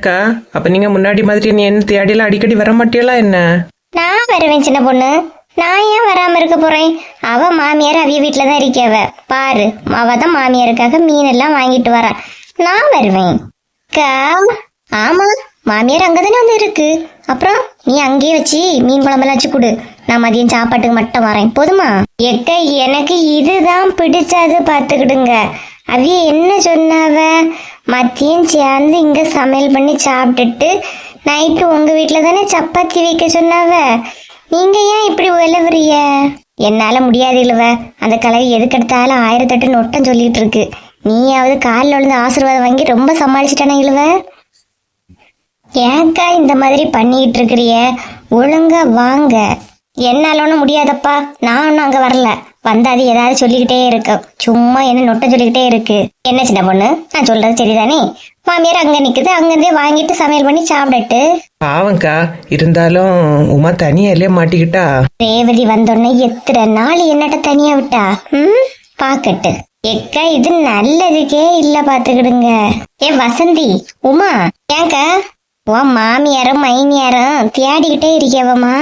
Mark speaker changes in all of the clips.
Speaker 1: அக்கா, அப்ப நீங்க முன்னாடி மாதிரி நீ என்ன தேடியெல்லாம் அடிக்கடி வர மாட்டியலா என்ன?
Speaker 2: நான் வருவேன் சின்ன பொண்ணு. நான் ஏன் வராம இருக்க போறேன்? அவ மாமியார் அவிய வீட்டுலதான் இருக்கவ. பாரு, அவ தான் மாமியாருக்காக மீன் எல்லாம் வாங்கிட்டு வர. நான் வருவேன். அக்கா, ஆமா, மாமியார் அங்கதானே வந்து இருக்கு. அப்புறம் நீ அங்கேயே வச்சு மீன் குழம்பெல்லாம் வச்சு கொடு. நான் மதியம் சாப்பாட்டுக்கு மட்டும் வரேன், போதுமா? எக்க, எனக்கு இதுதான் பிடிச்சது. பாத்துக்கிடுங்க. அவிய என்ன சொன்னாவ? மதியம் சேர்ந்து இங்க சமையல் பண்ணி சாப்பிட்டுட்டு நைட்டு உங்க வீட்டுல தானே சப்பாத்தி வைக்க சொன்னாவ. நீங்க ஏன் இப்படி உழவுறிய? என்னால முடியாது இழுவ. அந்த கலவி எதுக்கெடுத்தாலும் 1008 நொட்டம் சொல்லிட்டு இருக்கு. நீயாவது காலில் விழுந்து ஆசீர்வாதம் வாங்கி ரொம்ப சமாளிச்சுட்டானே இழுவ. ஏன்க்கா இந்த மாதிரி பண்ணிக்கிட்டு இருக்கிறிய? ஒழுங்கா வாங்க. என்னால ஒன்றும் முடியாதப்பா. நான் ஒன்றும் அங்க வரல. வந்தாது ஏதாவது சொல்லிக்கிட்டே இருக்கு. சும்மா என்ன நொட்டம் சொல்லிக்கிட்டே இருக்கு. என்ன சின்ன பொண்ணு, நான் சொல்றது சரிதானே? மாமியார் அங்க நிக்குது, அங்கிருந்தே வாங்கிட்டு சமையல் பண்ணி சாப்பிடட்டு.
Speaker 1: பாவங்கா, இருந்தாலும் உமா தனியாலே மாட்டிக்கிட்டா.
Speaker 2: ரேவதி வந்தோடனே எத்தனை நாள் என்னட்ட தனியா விட்டா? பாக்கட்டு. எக்கா, இது நல்லதுக்கே இல்ல, பாத்துக்கிடுங்க. ஏ வசந்தி, உமா, ஏங்கா உன் மாமியாரும் மைனியாரும் தேடிக்கிட்டே இருக்கவமா?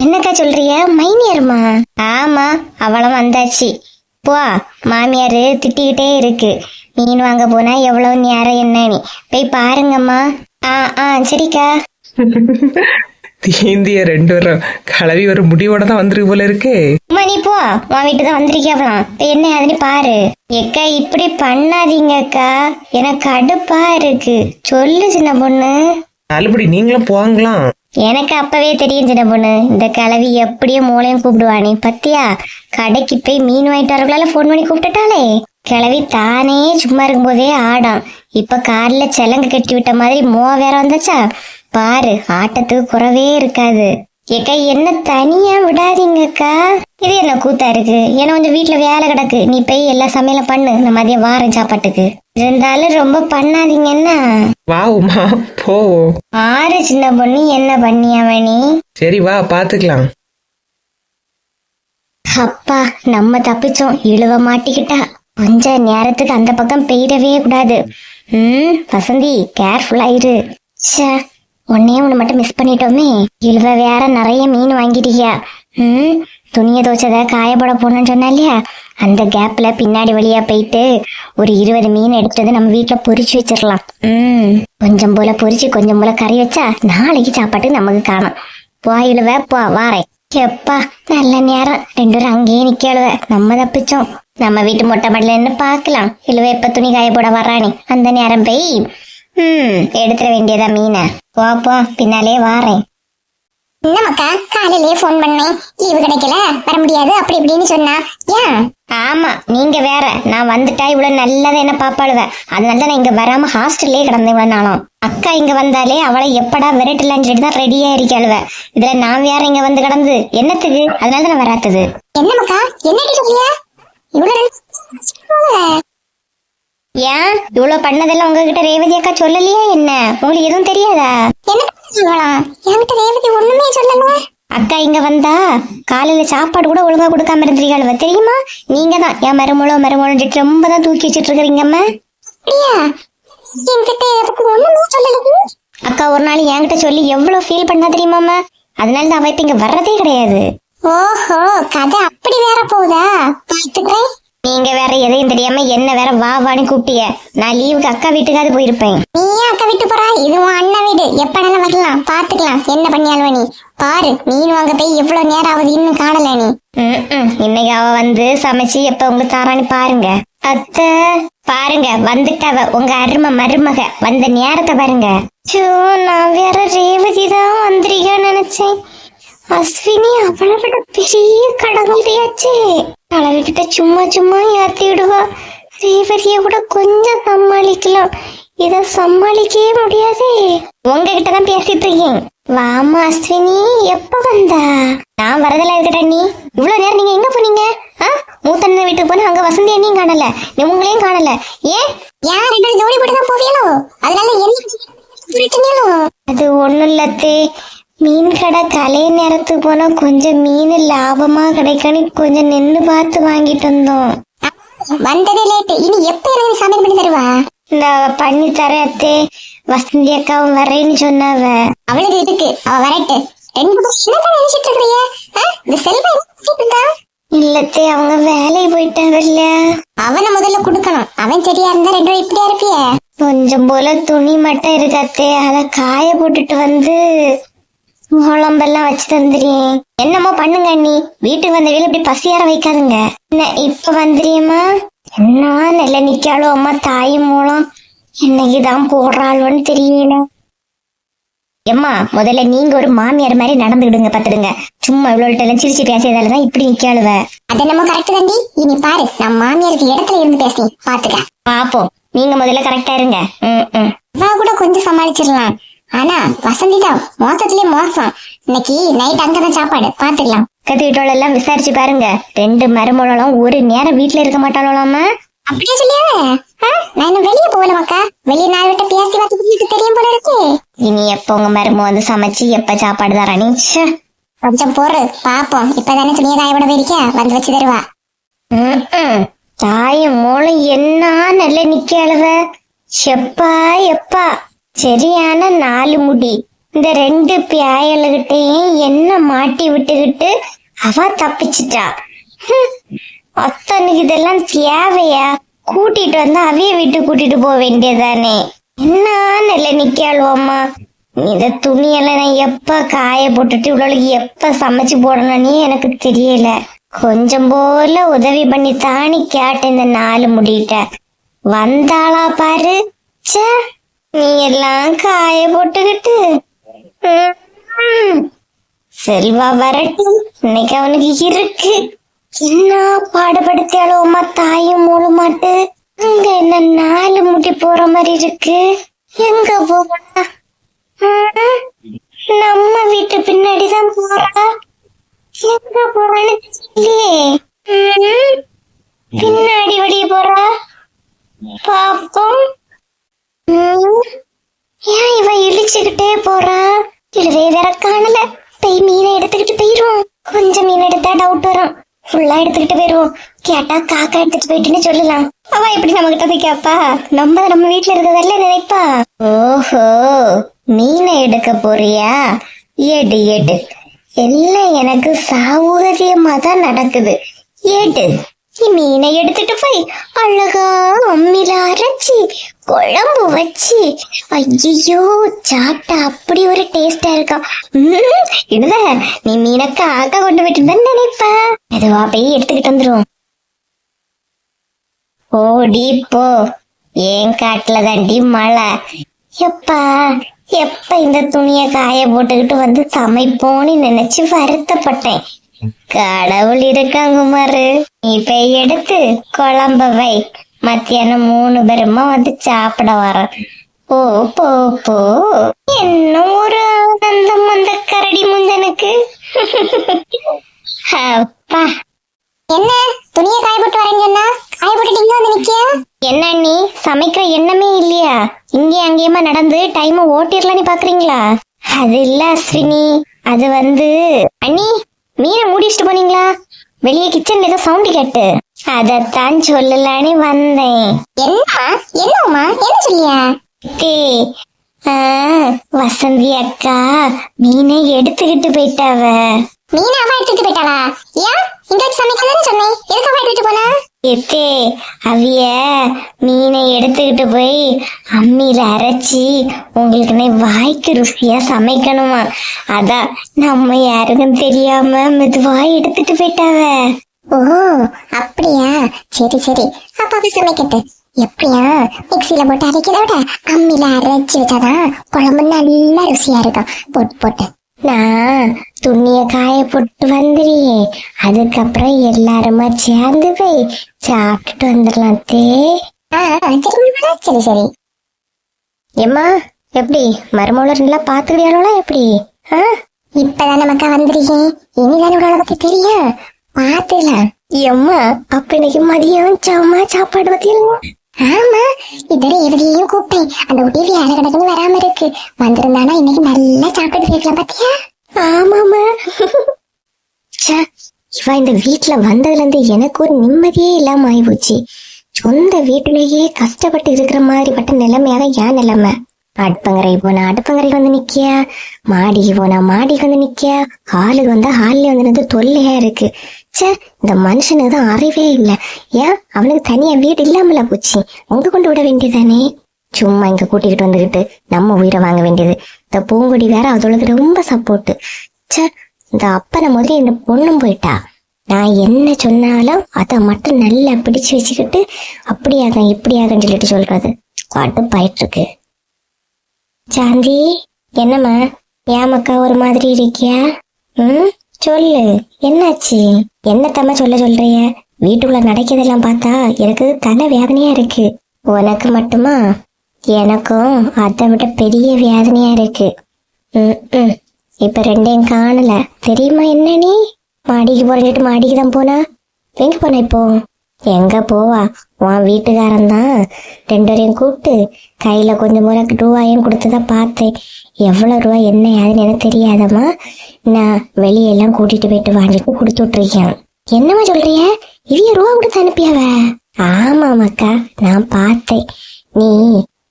Speaker 2: என்னக்கா சொல்றிய? மைனியாருமா? ஆமா, அவளும் வந்தாச்சு. போ, மாமியாரு திட்டிக்கிட்டே இருக்கு. மீன் வாங்க போனா எவ்வளவு நேரம் என்னன்னு போய் பாருங்கம்மா. சரிக்கா.
Speaker 1: தீந்திய 2 வரும் கலவி ஒரு முடிவோட தான் வந்துருக்கு போல இருக்கு.
Speaker 2: அம்மா, நீ போ, உன் வீட்டுதான் வந்திருக்கலாம். என்ன அதுன்னு பாரு. எக்கா, இப்படி பண்ணாதீங்க அக்கா, எனக்கு கடுப்பா இருக்கு. சொல்லு சின்ன பொண்ணு.
Speaker 1: அதுபடி நீங்களும் போங்களாம்.
Speaker 2: எனக்கு அப்பவே தெரியும் சின்ன பொண்ணு, இந்த கிழவி எப்படியே மூளையும் கூப்பிடுவானே. பத்தியா, கடைக்கு போய் மீன் வாங்கிட்டு வரக்குள்ளால போன் பண்ணி கூப்பிட்டுட்டாலே. கிழவி தானே சும்மா இருக்கும் போதே ஆடாம். இப்ப காலில் செலங்கு கட்டி விட்ட மாதிரி வேற வந்தாச்சா. பாரு, ஆட்டத்துக்கு குறவே இருக்காது. ஏக்கா, என்ன தனியா விடாதீங்கக்கா. இது என்ன கூத்தா இருக்கு? ஏன்னா கொஞ்சம் வீட்டுல வேலை கிடக்கு. நீ போய் எல்லா சமையலும் பண்ணு, நான் மதியம் வாரேன் சாப்பாட்டுக்கு. இருந்தாலும் ரொம்ப பண்ணாதீங்கன்னா.
Speaker 1: வா உமா, போ.
Speaker 2: ஆறு சின்ன பொண்ணு, என்ன பண்ணியாவணி?
Speaker 1: சரி வா, பாத்துக்கலாம்.
Speaker 2: அப்பா, நம்ம தப்பிச்சோம். இழுவ மாட்டிக்கிட்டா. கொஞ்ச நேரத்துக்கு அந்த பக்கம் பெய்யவே கூடாது. வசந்தி, கேர்ஃபுல்லா இரு. ஒன்னே ஒண்ணு மட்டும் மிஸ் பண்ணிட்டோமே. இழுவ வேற நிறைய மீன் வாங்கிட்டியா? துணியை துவைச்சத காயப்பட போனோன்னு சொன்னா இல்லையா? அந்த கேப்ல பின்னாடி வழியா போயிட்டு ஒரு 20 மீன் எடுத்து வந்து நம்ம வீட்டுல பொரிச்சு வச்சிடலாம். கொஞ்சம் போல பொரிச்சு கொஞ்சம் போல கறி வச்சா நாளைக்கு சாப்பாட்டு நமக்கு காணும். போயிழுவ, போ, வாரேன். எப்பா, நல்ல நேரம். 2 பேரும் அங்கேயே நிக்கழுவ. நம்ம தப்பிச்சோம். நம்ம வீட்டு மொட்டை மாடில நின்று பாக்கலாம். இழுவ எப்ப துணி காய போட வர்றானே அந்த நேரம் போய் எடுத்துட வேண்டியதா மீனை. போ, பின்னாலே வாரேன். என்னமாக்கா, காலையிலேயே போன் பண்ணேன், லீவு கிடைக்கல, வர முடியாது அப்படி இப்படின்னு சொன்னா. ஏன்? ஆமா, நீங்க வேற. நான் வந்துட்டா இவ்வளவு நல்லதா என்ன பாப்பாளுவ. அதனால நான் இங்க வராம ஹாஸ்டல்லே கிடந்தேன் இவ்வளவு நாளும். அக்கா இங்க வந்தாலே அவளை எப்படா விரட்டலான்னு சொல்லிட்டு தான் ரெடியா இருக்காளுவ. இதுல நான் வேற இங்க வந்து கிடந்து என்னத்துக்கு? அதனாலதான் நான் வராத்தது. என்னமாக்கா, என்ன சொல்லியா? ஏன் இவ்வளவு பண்ணதெல்லாம் உங்ககிட்ட ரேவதி அக்கா சொல்லலையா என்ன? உங்களுக்கு எதுவும் தெரியாதா? என்கிட்ட ரேவதி ஒண்ணுமே சொல்லல. அக்கா இங்க வந்தா காலையில சாப்பாடு கூட ஒழுங்கா கொடுக்காம இருந்திருக்காளுவ, தெரியுமா? நீங்க தான் என் மருமளோ ரொம்ப தான் தூக்கி வச்சிட்டு இருக்கிறீங்கம்மா. அக்கா ஒரு நாள் என்கிட்ட சொல்லி எவ்வளவு ஃபீல் பண்ணா தெரியுமாம்மா? அதனால தான் அவ இப்ப இங்க வர்றதே கிடையாது. ஓஹோ, கதை அப்படி வேற போகுதா? பாத்துக்கிறேன். நீங்க வேற எதையும் தெரியாம என்ன வேற வா வான்னு கூப்பிட்டிய. நான் லீவுக்கு அக்கா வீட்டுக்காவது போயிருப்பேன். நீ ஏன் அக்கா வீட்டு போறா? இது உன் அண்ணா வீடு, எப்பனாலும் வரலாம், பாத்துக்கலாம். என்ன பண்ணியாலும் நீ பாரு. மீன் வாங்க போய் எவ்வளவு நேரம் ஆகுது, இன்னும் காணல நீ. இன்னைக்கு அவ வந்து சமைச்சு எப்ப உங்களுக்கு தாரான்னு பாருங்க. அத்தை பாருங்க, வந்துட்டாவ உங்க அருமை மருமக. வந்த நேரத்தை பாருங்க. நான் வேற ரேவதி தான் வந்திருக்கேன்னு நினைச்சேன். அஸ்வினி அவளை விட பெரிய கடமையாச்சே. அளவுகிட்ட சும்மா சும்மா ஏத்தி விடுவா. ரேவதிய கூட கொஞ்சம் சமாளிக்கலாம், இத சமாளிக்கவே முடியாதே. உங்ககிட்டதான் பேசிட்டு இருக்கேன். வாமா அஸ்வினி, எப்ப வந்தா? நான் வரதெல்லாம் இருக்கட்ட. நீ இவ்வளவு நேரம் நீங்க எங்க போனீங்க? மூத்தண்ண வீட்டுக்கு போனா அங்க வசந்தி என்னையும் காணல, உங்களையும் காணல. ஏன் யார் 2 ஜோடி போட்டு தான் போவியலோ? அதனால என்ன? அது ஒண்ணும் இல்லத்தே, மீன் கடை கலைய நேரத்துக்கு போனா கொஞ்சம் மீன் லாபமா கிடைக்கணும், கொஞ்சம் நின்று பார்த்து வாங்கிட்டு வந்தோம். வந்ததே லேட்டு. இனி எப்ப எனக்கு சமையல் பண்ணி தருவா? இந்த பண்ணி தர அத்தே வசந்தி அக்காவும் வரேன்னு சொன்னாவ. அவளுக்கு இருக்கு, அவ வரட்டு. நினைச்சிட்டு இருக்கிறீங்க இந்த செல்வா இல்லத்தே அவங்க வேலையை போயிட்டாங்கல்ல. அவனை முதல்ல குடுக்கணும். அவன் சரியா இருந்தா 2 ரூபாய் இப்படியா இருப்பிய. கொஞ்சம் போல துணி மட்டும் இருக்காத்தே, அத காய போட்டுட்டு வந்து குழம்பெல்லாம் வச்சு தந்துறேன். என்னமோ பண்ணுங்க நீ. வீட்டுக்கு வந்த வேலை இப்படி பசியார வைக்காதுங்க. என்ன இப்ப வந்துறியம்மா? என்ன நெல்ல நிக்காளோ அம்மா தாய் மூலம் என்னைக்குதான் போடுறாளோன்னு தெரியல. எம்மா முதல்ல நீங்க ஒரு மாமியார் மாதிரி நடந்துக்கிடுங்க பாத்துடுங்க. சும்மா இவ்வளவு சிரிச்சு பேசியதாலதான் இப்படி நிக்காளுவ. அது நம்ம கரெக்ட் தாண்டி. இனி பாரு நான் மாமியாருக்கு இடத்துல இருந்து பேசி பாத்துக்க பாப்போம். நீங்க முதல்ல கரெக்டா இருங்க. அவ கூட கொஞ்சம் சமாளிச்சிடலாம். ஆனா வசந்தி தான் மோசத்திலே மோசம். இன்னைக்கு நைட் அங்கதான் சாப்பாடு பாத்துக்கலாம். கத்துக்கிட்டோம் எல்லாம் விசாரிச்சு பாருங்க. 2 மருமகளும் ஒரு நேரம் வீட்டுல இருக்க மாட்டாளாமா. அப்படியே சொல்லியாவே நான் இன்னும் வெளியே போகல மக்கா. வெளியே 4 விட்ட பேசி பார்த்து தெரியும் போல இருக்கு. இனி எப்ப உங்க மரும வந்து சமைச்சு எப்ப சாப்பாடு தரானி? கொஞ்சம் பொறு பாப்போம். இப்பதானே துணியை காய விட போயிருக்க, வந்து வச்சு தருவா. தாயும் மூலம் என்ன நல்ல நிக்காளுவ. எப்பா எப்பா சரியான 4 முடி. இந்த 2 பியாயலுகிட்டையும் என்ன மாட்டி விட்டுக்கிட்டு அவ தப்பிச்சிட்டா. அத்தனுக்கு இதெல்லாம் தேவையா? கூட்டிட்டு வந்தா அவைய வீட்டு கூட்டிட்டு போக வேண்டியதானே. என்ன நல்ல நிக்காளுவோம்மா. இந்த துணியெல்லாம் நான் எப்ப காய போட்டுட்டு இவ்வளவு எப்ப சமைச்சு போடணும்னே எனக்கு தெரியல. கொஞ்சம் போல உதவி பண்ணி தானி கேட்டேன். இந்த 4 முடிட்ட வந்தாளா பாரு. நீ எல்லாம் காய போட்டுக்கிட்டு செல்வா வரட்டும். இன்னைக்கு அவனுக்கு இருக்கு. என்ன பாடுபடுத்தியாலோமா தாயும் மூலமாட்டு. அங்க என்ன 4 முடி போற மாதிரி இருக்கு. எங்க போறா? நம்ம வீட்டு பின்னாடிதான் போறா. எங்க போறான்னு தெரியலையே. பின்னாடி வழிய போறா பாப்போம். ஏன் இவ இழிச்சுக்கிட்டே போறா? இழுவே வேற காணல. போய் மீனை எடுத்துக்கிட்டு போயிருவோம். கொஞ்சம் மீன் எடுத்தா டவுட் வரும். ஃபுல்லா எடுத்துக்கிட்டு போயிருவோம். கேட்டா காக்கா எடுத்துட்டு போயிட்டுன்னு சொல்லலாம். அவ எப்படி நம்ம கிட்ட போய் கேப்பா? நம்ம வீட்டுல இருக்கிறதெல்லாம் நினைப்பா. ஓஹோ மீனை எடுக்க போறியா? எடு எடு. எல்லாம் எனக்கு சௌகரியமா தான் நடக்குது. எடு. நீ மீனை எடுத்துட்டு போய் அழகா அம்மில அரைச்சி குழம்பு வச்சு ஐயோ சாப்பிட்டா அப்படி ஒரு டேஸ்டா இருக்கா. இல்ல நீ மீனை காக்கா கொண்டு போயிட்டு நினைப்பா. மெதுவா போய் எடுத்துக்கிட்டு வந்துரும். ஓடி போ. ஏன் காட்டுல தாண்டி மழை. எப்பா எப்ப இந்த துணிய காய போட்டுக்கிட்டு வந்து சமைப்போன்னு நினைச்சு வருத்தப்பட்டேன். கடவுள் இருக்காங்க மாரு. நீ போய் எடுத்து குழம்ப வை. மத்தியானம் 3 பேருமா வந்து சாப்பிட வர. போ போ போ. என்ன ஒரு ஆனந்தம் அந்த கரடி முந்தனுக்கு. அப்பா என்ன துணியை காய போட்டு வரேன்னு சொன்னா காய போட்டுட்டு இங்க வந்து நிக்கியா? என்ன நீ சமைக்கிற எண்ணமே இல்லையா? இங்கே அங்கேயுமா நடந்து டைம் ஓட்டிடலான்னு பாக்குறீங்களா? அது இல்ல அஸ்வினி. அது வந்து அண்ணி மீனை மூடிச்சுட்டு போனீங்களா? வெளியே கிச்சன்ல ஏதோ சவுண்ட் கேட்டு அதத்தான் சொல்லலான்னு வந்தேன். என்னம்மா என்ன சொல்லியா? வசந்தி அக்கா மீனை எடுத்துக்கிட்டு போயிட்டாவ. மீனை அவ எடுத்துட்டு போயிட்டாளா? ஏன் இங்க சமைக்கணும்னு சொன்னேன். எதுக்கு அவ எடுத்துட்டு போனா? அவிய மீனை எடுத்துக்கிட்டு போய் அம்மியில அரைச்சி உங்களுக்கு வாய்க்கு ருசியா சமைக்கணுமா. அதான் நம்ம யாருக்கும் தெரியாம மெதுவா எடுத்துட்டு போயிட்டாவ. ஓ அப்படியா? சரி சரி அப்ப சமைக்கட்டு. எப்படியா மிக்சியில போட்டு அரைக்கிறத விட அம்மியில அரைச்சி வச்சாதான் குழம்பு நல்லா ருசியா இருக்கும். போட்டு போட்டு நான் துணிய காய போட்டு வந்துடுறேன். அதுக்கப்புறம் எல்லாருமா சேர்ந்து போய் சாப்பிட்டுட்டு வந்துடலாம். சரி சரி. எம்மா எப்படி மருமகள் நல்லா பாத்துக்கிறியாளோட? எப்படி இப்பதானே மக்கா வந்துருக்கேன். இனிதானே உடலை பத்தி தெரியும். பாத்துக்கலாம். எம்மா அப்ப இன்னைக்கு மதியம் சம்மா சாப்பாடு பத்தியலாம். ஆமா இதோட எவரையும் கூப்பிட்டேன். அந்த உதவி யார கிடக்குன்னு வராம இருக்கு. வந்திருந்தானா இன்னைக்கு நல்லா சாப்பிட்டு போய்க்கலாம். பாத்தியா? ஆமாமா. இவ இந்த வீட்டுல வந்ததுல இருந்து எனக்கு ஒரு நிம்மதியே இல்லாம ஆயிப்போச்சு. சொந்த வீட்டுலயே கஷ்டப்பட்டு இருக்கிற மாதிரிப்பட்ட நிலைமையாக ஏன் நிலைமை? அடுப்பங்கரை போனா அடுப்பங்கரைக்கு வந்து நிக்கியா, மாடிக்கு போனா மாடிக்கு வந்து நிக்கியா, ஹாலுக்கு வந்தா ஹால்ல வந்து நின்று தொல்லையா இருக்கு. சே, இந்த மனுஷனுக்கு தான் அறிவே இல்லை. ஏன் அவனுக்கு தனியா வீடு இல்லாமல போச்சு? உங்க கொண்டு விட வேண்டியதானே? சும்மா இங்க கூட்டிக்கிட்டு வந்துகிட்டு நம்ம உயிரை வாங்க வேண்டியது. இந்த பூங்கொடி வேற அதோளுக்கு ரொம்ப சப்போர்ட். சே, இந்த அப்பனை முதல்ல இந்த பொண்ணும் போயிட்டா. நான் என்ன சொன்னாலும் அதை மட்டும் நல்லா பிடிச்சு வச்சுக்கிட்டு அப்படியாக இப்படியாகன்னு சொல்லிட்டு சொல்றது கடுப்பாயிட்டு இருக்கு. சாந்தி, என்னம்மா ஏமக்கா ஒரு மாதிரி இருக்கியா? சொல்லு, என்னாச்சு? என்னத்தம்மா சொல்றிய? வீட்டுக்குள்ள நடக்கிறதெல்லாம் பார்த்தா எனக்கு தலை வேதனையா இருக்கு. உனக்கு மட்டுமா? எனக்கும் அதை விட பெரிய வேதனையா இருக்கு. இப்ப ரெண்டையும் காணல தெரியுமா? என்ன நீ மாடிக்கு போறேன்ட்டு மாடிக்கு தான் போனா? எங்க போன இப்போ? எங்க போவா, உன் வீட்டுக்காரன் தான் 2 பேரையும் கூப்பிட்டு கையில கொஞ்சம் முறை ரூபாயும் கொடுத்துதான் பார்த்தேன். எவ்வளவு ரூபா என்ன யாருன்னு எனக்கு தெரியாதம்மா. நான் வெளியெல்லாம் கூட்டிட்டு போயிட்டு வாங்கிட்டு கொடுத்து விட்டுருக்கேன். என்னம்மா சொல்றிய? இவைய ரூபா கொடுத்து அனுப்பியாவ? ஆமாமாக்கா, நான் பார்த்தேன். நீ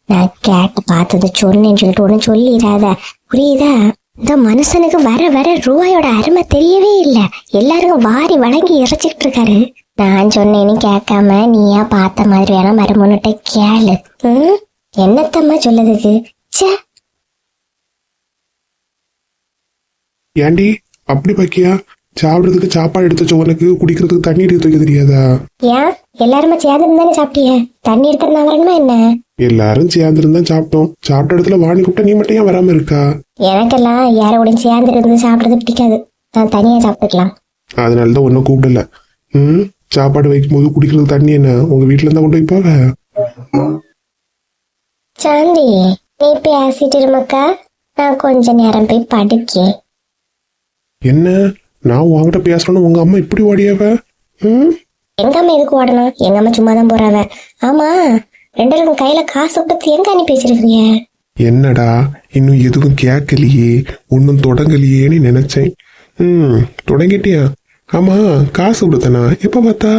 Speaker 2: நான் கேட்டு பார்த்தது சொன்னேன்னு சொல்லிட்டு ஒன்னும் சொல்லிடாத, புரியுதா? இந்த மனுஷனுக்கு வர வர ரூபாயோட அருமை தெரியவே இல்லை. எல்லாருக்கும் வாரி வழங்கி இறைச்சிட்டு இருக்காரு. நான் சொன்னேன்னு கேட்காம நீயா பார்த்த மாதிரி வேணா மருமனுட்ட கேளு. என்னத்தம்மா சொல்லதுக்கு?
Speaker 3: ஏண்டி அப்படி பாக்கியா? சாப்பிடுறதுக்கு சாப்பாடு எடுத்து வச்ச உனக்கு குடிக்கிறதுக்கு தண்ணி எடுத்து வைக்க தெரியாதா?
Speaker 2: ஏன் எல்லாருமே சேர்ந்து தானே சாப்பிட்டிய? தண்ணி எடுத்து நான் வரணுமா என்ன?
Speaker 3: எல்லாரும் சேர்ந்துருந்தா சாப்பிட்டோம். சாப்பிட்ட இடத்துல வாணி கூப்பிட்டா நீ மட்டும் ஏன் வராம இருக்கா?
Speaker 2: எனக்கெல்லாம் யாரோட சேர்ந்து இருந்து சாப்பிடுறது பிடிக்காது. நான் தனியா சாப்பிட்டுக்கலாம்.
Speaker 3: அதனாலதான் ஒன்னும் கூப்பிடல. சாப்பாடு வைக்கும் போது குடிக்கிறதுக்கு தண்ணி என்ன உங்க வீட்டுல இருந்தா கொண்டு வைப்பாங்க?
Speaker 2: சாந்தி, நீ பேசிட்டு இருமக்கா, நான் கொஞ்ச நேரம் போய் படுக்கேன்.
Speaker 3: என்ன நான் உங்ககிட்ட பேசணும், உங்க அம்மா இப்படி ஓடியாவ?
Speaker 2: எங்க அம்மா எதுக்கு ஓடணும்? எங்க அம்மா சும்மா தான் போறாவ. ஆமா, 2 பேருக்கும் கையில காசு கொடுத்து எங்க அனுப்பி வச்சிருக்கீங்க?
Speaker 3: என்னடா இன்னும் எதுவும் கேட்கலையே, ஒன்னும் தொடங்கலையேன்னு நினைச்சேன். தொடங்கிட்டியா? ஆமா, காசு கொடுத்தனா? எப்ப பார்த்தா?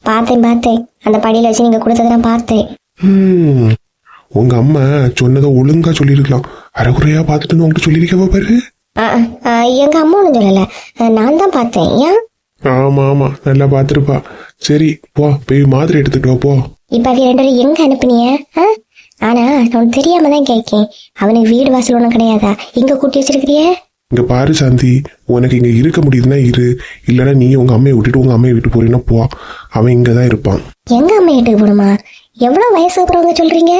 Speaker 2: பார்த்தேன். அந்த படியில வச்சு நீங்க கொடுத்ததான் பார்த்தேன்.
Speaker 3: உங்க அம்மா சொன்னதை ஒழுங்கா சொல்லிருக்கலாம். அரைகுறையா பார்த்துட்டு உங்ககிட்ட சொல்லிருக்கவா பாரு.
Speaker 2: எங்க அம்மா ஒண்ணும் சொல்லல, நான் தான் பார்த்தேன். ஏன்?
Speaker 3: ஆமா நல்லா பாத்துருப்பா. சரி போ, போய் மாதிரி எடுத்துட்டு வா போ.
Speaker 2: இப்ப 2 பேரும் எங்க அனுப்புனிய? ஆனா நான் தெரியாம தான் கேட்கேன். அவனுக்கு வீடு வாசல் ஒண்ணும் கிடையாதா? இங்க கூட்டி வச்சிருக்கிறிய?
Speaker 3: இங்க பாரு சாந்தி, உனக்கு இங்க இருக்க முடியுதுன்னா இரு, இல்லன்னா நீ உங்க அம்மையை விட்டுட்டு உங்க அம்மையை விட்டு போறீங்கன்னா போ. அவன் இங்கதான் இருப்பான்.
Speaker 2: எங்க அம்மா வீட்டுக்கு போகணுமா? எவ்வளவு வயசுக்கு அப்புறம் சொல்றீங்க?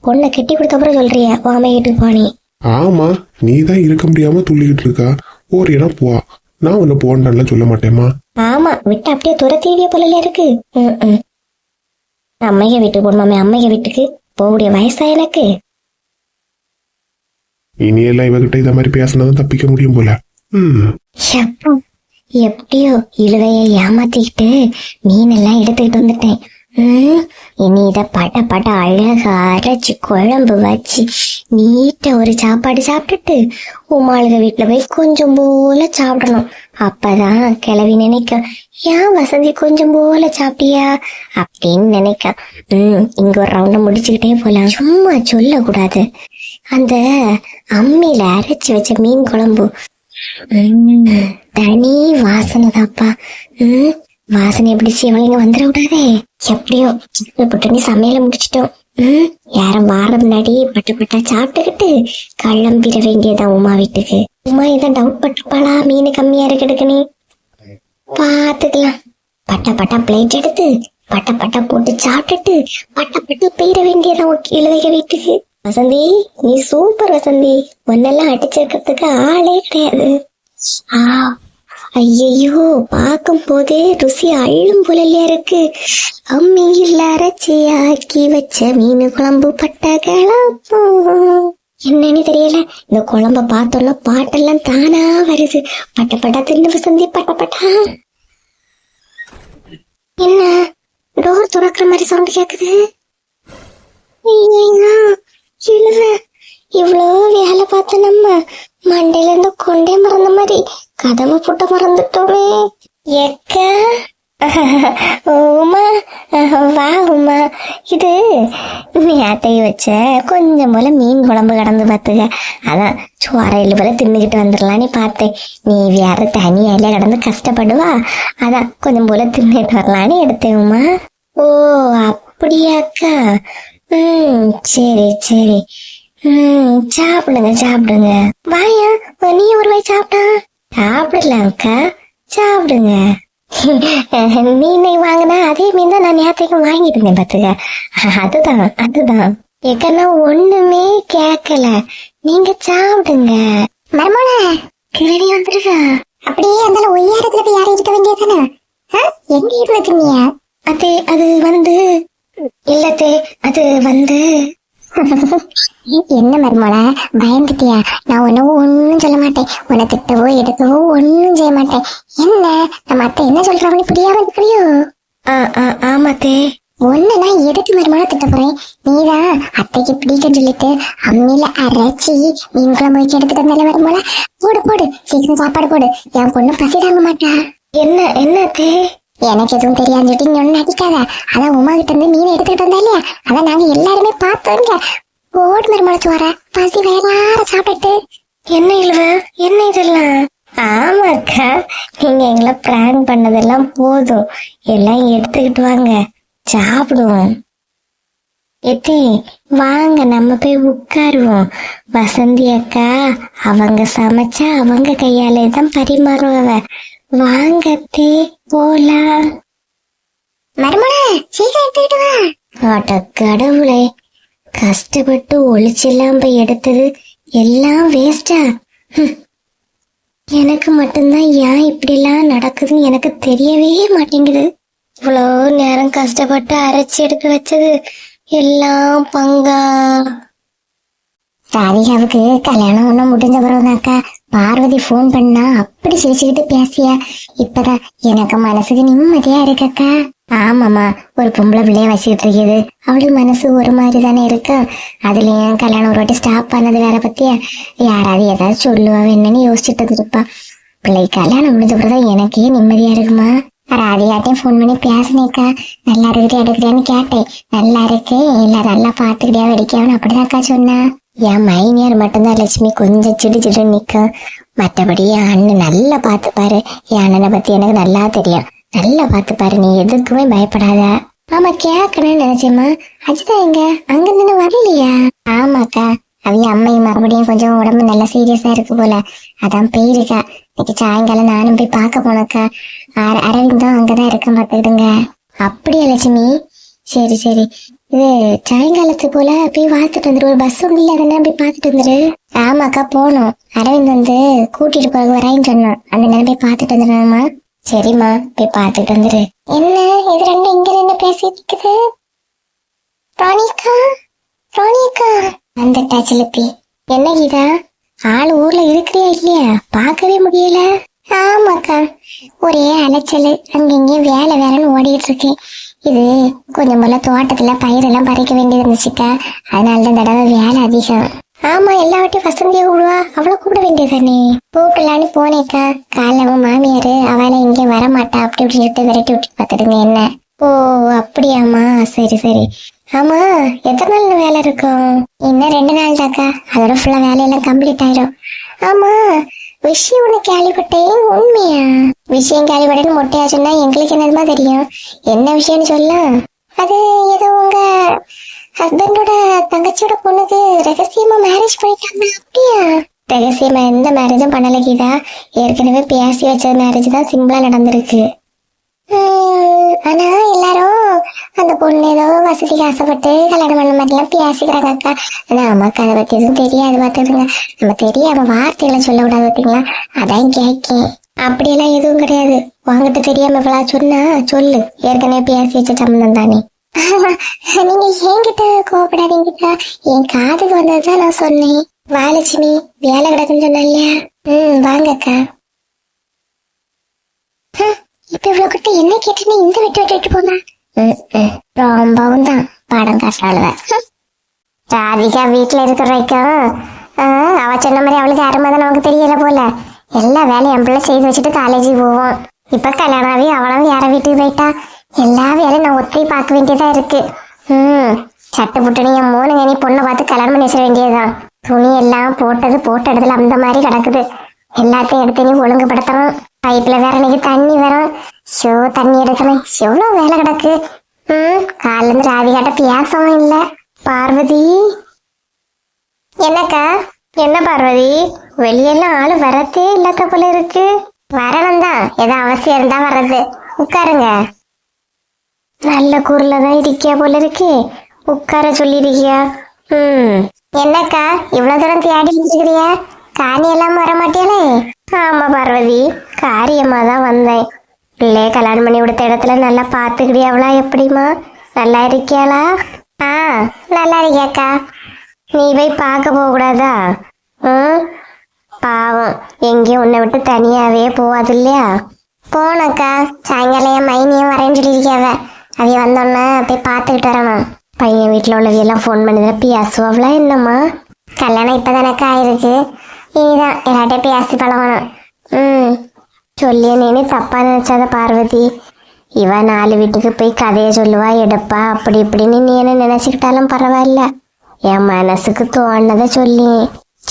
Speaker 2: பொண்ணை கட்டி கொடுத்த அப்புறம் சொல்றிய உன் அம்மா வீட்டுக்கு போனி?
Speaker 3: ஆமா, நீ தான் இருக்க முடியாம துள்ளிக்கிட்டு இருக்கா. போறியனா போ, நான் உன்னை போண்டான்லாம் சொல்ல மாட்டேமா.
Speaker 2: ஆமா, விட்டு அப்படியே துரத்தீவிய போல இருக்கு. அம்மைய வீட்டுக்கு போகணுமாமே, அம்மைய வீட்டுக்கு போகக்கூடிய வயசா எனக்கு?
Speaker 3: இனியெல்லாம் இவகிட்ட இத மாதிரி பேசினதான் தப்பிக்க முடியும் போல.
Speaker 2: எப்படியோ இழுவைய ஏமாத்திக்கிட்டு மீனெல்லாம் எடுத்துக்கிட்டு வந்துட்டேன். இனி இத பட்ட அழகா அரைச்சு குழம்பு வச்சு நீட்ட ஒரு சாப்பாடு சாப்பிட்டுட்டு உமாளுக வீட்டுல போய் கொஞ்சம் போல சாப்பிடணும். அப்பதான் கிளவி நினைக்க, ஏன் வசந்தி கொஞ்சம் போல சாப்பிட்டியா அப்படின்னு நினைக்க. இங்க ஒரு ரவுண்ட முடிச்சுக்கிட்டே போலாம். சும்மா சொல்ல கூடாது. அந்த அம்மியில அரைச்சு வச்ச மீன் குழம்பு தனி வாசனை தாப்பா. வாசனை பிடிச்சு எவ்வளவு வந்துட விடாதே. எப்படியோ புட்டணி சமையல முடிச்சிட்டோம். யாரும் வார முன்னாடி பட்டா சாப்பிட்டுக்கிட்டு கிளம்பிட வேண்டியதான் உமா வீட்டுக்கு. உமா இதான் டவுட் பட்டுப்பாளா, மீன் கம்மியா இருக்குன்னு பாத்துக்கலாம். பட்டா பிளேட் எடுத்து பட்டா போட்டு சாப்பிட்டுட்டு பட்டா போயிட வேண்டியதான் இழுவைக வீட்டுக்கு. வசந்தி, நீ சூப்பர் வசந்தி. ஒன்னெல்லாம் அடிச்சிருக்கிறதுக்கு ஆளே கிடையாது. ஐயோ, பார்க்கும் போதே ருசி அள்ளும் போலயா இருக்கு. அம்மியில் அரைச்சி ஆக்கி வச்ச மீன் குழம்பு பட்ட கிளம்பு. என்னன்னு தெரியல, இந்த குழம்ப பார்த்தோம்னா பாட்டெல்லாம் தானா வருது. பட்டா தின்னு வசந்தி, பட்டா. என்ன டோர் துறக்கிற மாதிரி சவுண்ட் கேக்குது? இவ்வளோ வேலை பார்த்து நம்ம மண்டையில இருந்து கொண்டே மறந்த மாதிரி கதவை போட்டு மறந்துட்டோமே. எக்க உமா, வா உமா. இது நேத்தை வச்ச கொஞ்சம் போல மீன் குழம்பு கடந்து பார்த்துக்க. அதான் சோறையில் போல தின்னுக்கிட்டு வந்துடலான்னு பார்த்தேன். நீ வேற தனியால கடந்து கஷ்டப்படுவா, அதான் கொஞ்சம் போல தின்னுட்டு வரலான்னு எடுத்தேன் உமா. ஓ அப்படியாக்கா? சரி சரி. சாப்பிடுங்க சாப்பிடுங்க. வாயா, நீ ஒரு வாய் சாப்பிட்டா. சாப்பிடலாம்க்கா, சாப்பிடுங்க. மீனை வாங்கினா அதே மீன் தான் நான் நேரத்துக்கு வாங்கிட்டு இருந்தேன் பாத்துக்க. அதுதான் ஏக்கா, நான் ஒண்ணுமே கேட்கல, நீங்க சாப்பிடுங்க. மர்மோல கிளடி வந்துருக்கா. அப்படியே அந்த ஒய்யாரத்துல போய் யாரும் இருக்க வேண்டியதானே? எங்க இருந்து வச்சுங்க? அது வந்து இல்லத்தே, அது வந்து என்ன மர்மோல பயந்துட்டியா? நான் ஒன்னும் சொல்ல மாட்டேன். உன்னை திட்டவோ எடுக்கவோ ஒன்னும் செய்ய மாட்டேன். என்ன நம்ம அத்தை என்ன சொல்றாங்கன்னு புரியாம இருக்கிறியோ? ஆமாத்தே. ஒன்னு நான் எதுக்கு மர்மோல திட்ட போறேன்? நீதான் அத்தைக்கு பிடிக்குன்னு சொல்லிட்டு அம்மியில அரைச்சி மீன் குழம்பு வச்சு எடுத்துட்டு வந்தால மர்மோல. போடு போடு, சீக்கிரம் சாப்பாடு போடு. என் பொண்ணு பசி தாங்க மாட்டா. என்னத்தே? எனக்கு எதுவும் தெரியாதுன்னு சொல்லிட்டு நீ ஒண்ணு அடிக்காத. அதான் உமா கிட்ட இருந்து மீன் எடுத்துக்கிட்டு வந்தா இல்லையா, அதான் நாங்க எல்லாருமே பார்த்தோங்க. ஓடு மருமலைச்சு வர பசி வேற சாப்பிட்டு. என்ன இழுவ, என்ன இதெல்லாம்? ஆமாக்கா, நீங்க எங்களை பிராங்க் பண்ணதெல்லாம் போதும், எல்லாம் எடுத்துக்கிட்டு வாங்க, சாப்பிடுவோம். எத்தே வாங்க, நம்ம போய் உட்காருவோம். வசந்தி அக்கா அவங்க சமைச்சா அவங்க கையாலே தான் பரிமாறுவ. வாங்கத்தே போலாம். மருமல சீக்கிரம் எடுத்துக்கிட்டு வா. ஆட்ட கடவுளே, கஷ்டப்பட்டு ஒளிச்செல்லாம் போய் எடுத்தது எல்லாம் வேஸ்டா? எனக்கு மட்டும்தான் ஏன் இப்படி எல்லாம் நடக்குதுன்னு எனக்கு தெரியவே மாட்டேங்குது. இவ்வளோ நேரம் கஷ்டப்பட்டு அரைச்சி எடுத்து வச்சது எல்லாம் பங்கா. ராதிகாவுக்கு கல்யாணம் ஒன்றும் முடிஞ்ச பிறகுதாக்கா பார்வதி போன் பண்ணா அப்படி சிரிச்சுக்கிட்டு பேசியா. இப்பதான் எனக்கு மனசுக்கு நிம்மதியா இருக்கக்கா. ஆமாமா, ஒரு பொம்பளை பிள்ளைய வச்சுக்கிட்டு இருக்குது, அவளுக்கு மனசு ஒரு மாதிரி தானே இருக்கு. அதுலயும் கல்யாணம் ஒரு வாட்டி ஸ்டாப் பண்ணது வேற பத்தியா? யாராவது ஏதாவது சொல்லுவா என்னன்னு யோசிச்சுட்டு இருப்பா. பிள்ளை கல்யாணம் முடிஞ்ச பிறகுதான் எனக்கே நிம்மதியா இருக்குமா. ராதிகாட்டையும் போன் பண்ணி பேசினேக்கா. நல்லா இருக்குதே எடுக்கிறேன்னு கேட்டேன். நல்லா இருக்கு, எல்லாம் நல்லா பாத்துக்கிட்டியா வெடிக்காவன்னு அப்படிதான்க்கா சொன்னா. என் மைனியார் மட்டும்தான் லட்சுமி கொஞ்சம் சிடு சிடு நிக்கும். மற்றபடி என் அண்ணன் நல்லா பாத்துப்பாரு. என் அண்ணனை பத்தி எனக்கு நல்லா தெரியும். நல்லா பாத்துப்பாரு, நீ எதுக்குமே பயப்படாத. ஆமா, கேட்கணும்னு நினைச்சேம்மா. அஜிதா எங்க? அங்க இருந்து வரலையா? ஆமாக்கா, அவைய அம்மையும் மறுபடியும் கொஞ்சம் உடம்பு நல்லா சீரியஸா இருக்கு போல, அதான் போயிருக்கா. இன்னைக்கு சாயங்காலம் நானும் போய் பார்க்க போனக்கா. அரவிந்தும் அங்கதான் இருக்க பாத்துக்கிடுங்க. அப்படியா லட்சுமி? சரி சரி, இது சாயங்காலத்து போல போய் பார்த்துட்டு வந்துரு. ஒரு பஸ் ஒண்ணு இல்ல, அதனால போய் பார்த்துட்டு வந்துரு. ஆமாக்கா போகணும், அரவிந்த் வந்து கூட்டிட்டு போக வரான்னு சொன்னான், அந்த நேரம் போய் பார்த்துட்டு வந்துடுமா. சரிம்மா, போய் பார்த்துட்டு வந்துரு. என்ன இது ரெண்டும் இங்க என்ன பேசிட்டு இருக்குது? ராணிக்கா, ராணிக்கா வந்துட்டா சிலுப்பி. என்ன கீதா, ஆள் ஊர்ல இருக்கிறியா இல்லையா? பார்க்கவே முடியல. ஆமாக்கா, ஒரே அலைச்சல், அங்கங்கேயும் வேலை வேலைன்னு ஓடிட்டு இருக்கேன். இது கொஞ்சம் போல தோட்டத்துல பயிரெல்லாம் பறிக்க வேண்டியது இருந்துச்சுக்கா, அதனாலதான் தடவை வேலை அதிகம். ஆமா, எல்லாவட்டையும் வசந்தியை கூடுவா, அவளை கூப்பிட வேண்டியதானே. கூப்பிடலான்னு போனேக்கா, காலைல மாமியாரு அவளை இங்கே வரமாட்டா அப்படி இப்படி சொல்லிட்டு விரட்டி விட்டு பார்த்துடுங்க என்ன. ஓ அப்படியாமா, சரி சரி. ஆமா, எத்தனை நாள் வேலை இருக்கும்? இன்னும் 2 நாள் தாக்கா, அதோட ஃபுல்லா வேலையெல்லாம் கம்ப்ளீட் ஆயிரும். ஆமா, விஷயம் ஒண்ணு கேள்விப்பட்டேன், உண்மையா? விஷயம் கேள்விப்பட்டேன்னு மொட்டையா சொன்னா எங்களுக்கு என்னதுமா தெரியும். என்ன விஷயம்னு சொல்ல? அது ஏதோ உங்க ஹஸ்பண்டோட தங்கச்சியோட பொண்ணுக்கு ரகசியமா மேரேஜ் பண்ணிட்டாங்க. அப்படியா? ரகசியமா எந்த மேரேஜும் பண்ணல கீதா, ஏற்கனவே பேசி வச்ச மேரேஜ் தான் சிம்பிளா நடந்திருக்கு. ஆனா எல்லாரும் அந்த பொண்ணு ஏதோ வசதிக்கு ஆசைப்பட்டு கல்யாணம் பண்ண மாதிரி எல்லாம் பேசிக்கிறாங்க அக்கா. ஆனா அம்மாக்கு அதை பத்தி எதுவும் தெரியாது பாத்துடுங்க. நம்ம தெரியாம வார்த்தைகளை சொல்ல விடாது பாத்தீங்களா, அதான் கேட்கேன். அப்படியெல்லாம் எதுவும் கிடையாது, வாங்கிட்டு தெரியாம இவ்வளா சொன்னா சொல்லு, ஏற்கனவே பேசி வச்ச சம்பந்தம் தானே. நீங்க என்கிட்ட கோபப்படாதீங்கக்கா, என் காதுக்கு வந்ததுதான் நான் சொன்னேன். வாலட்சுமி வேலை கிடக்குன்னு சொன்ன இல்லையா? வாங்கக்கா. இப்ப இவ்வளவு கிட்ட என்ன கேட்டுன்னு இந்த வெட்டு வெட்டு விட்டு போனா ரொம்பவும் தான் பாடம் காசாளுவ. ராதிகா வீட்டுல இருக்கிற வரைக்கும் அவ சொன்ன மாதிரி அவளுக்கு அருமை தான் நமக்கு தெரியல போல. எல்லா வேலையும் என் பிள்ளை செய்து வச்சுட்டு காலேஜுக்கு போவோம். இப்ப கல்யாணாவே அவளும் வேற வீட்டுக்கு போயிட்டா. எல்லா வேலையும் நான் ஒத்தி பார்க்க வேண்டியதா இருக்கு. சட்டை புட்டணி என் மூணுங்க நீ பொண்ணை பார்த்து கல்யாணம் பண்ணி வச்சிட வேண்டியதுதான். துணி எல்லாம் போட்ட இடத்துல அந்த மாதிரி கிடக்குது. எல்லாத்தையும் எடுத்து நீ ஒழுங்குபடுத்தணும். பைப்ல வேற இன்னைக்கு தண்ணி வரும். தண்ணி எடுக்கணும். எவ்வளவு வேலை கிடக்கு. காலைல இருந்து ராதிகாட்ட பேசவும் இல்லை. பார்வதி, என்னக்கா? என்ன பார்வதி, வெளியெல்லாம் ஆளு வரத்தே இல்லாத போல இருக்கு. வரணும் தான், ஏதோ அவசியம் இருந்தா வர்றது. உட்காருங்க. நல்ல குரல தான் இருக்கியா போல இருக்கு. உட்கார சொல்லிருக்கியா? என்னக்கா இவ்வளவு தூரம் தேடி வச்சுக்கிறியா? காணி எல்லாம் வர மாட்டியாலே? ஆமா பார்வதி, காரியமா தான் வந்தேன். பிள்ளைய கல்யாணம் பண்ணி கொடுத்த இடத்துல நல்லா பாத்துக்கிறியாவளா? எப்படிமா, நல்லா இருக்கியாளா? நல்லா இருக்கியாக்கா. நீ போய் பார்க்க போக கூடாதா? பாவம், எங்கேயும் உன்னை விட்டு தனியாவே போவாது இல்லையா? போனக்கா, சாயங்காலம் என் மைனியும் வரேன்னு சொல்லியிருக்காவ. அவைய வந்தோன்னே போய் பார்த்துக்கிட்டு வரணும். பையன் வீட்டில் உள்ளவையெல்லாம் ஃபோன் பண்ணுதுல பேசுவாங்களா என்னம்மா? கல்யாணம் இப்போதானக்கா ஆயிருக்கு. இனிதான் எல்லாட்டையும் பேசி பழகணும். சொல்லிய நீனு தப்பா நினைச்சாத பார்வதி. இவ 4 வீட்டுக்கு போய் கதையை சொல்லுவா, எடுப்பா, அப்படி இப்படின்னு நீ என்ன நினைச்சுக்கிட்டாலும் பரவாயில்ல. என் மனசுக்கு தோணுனதை சொல்லி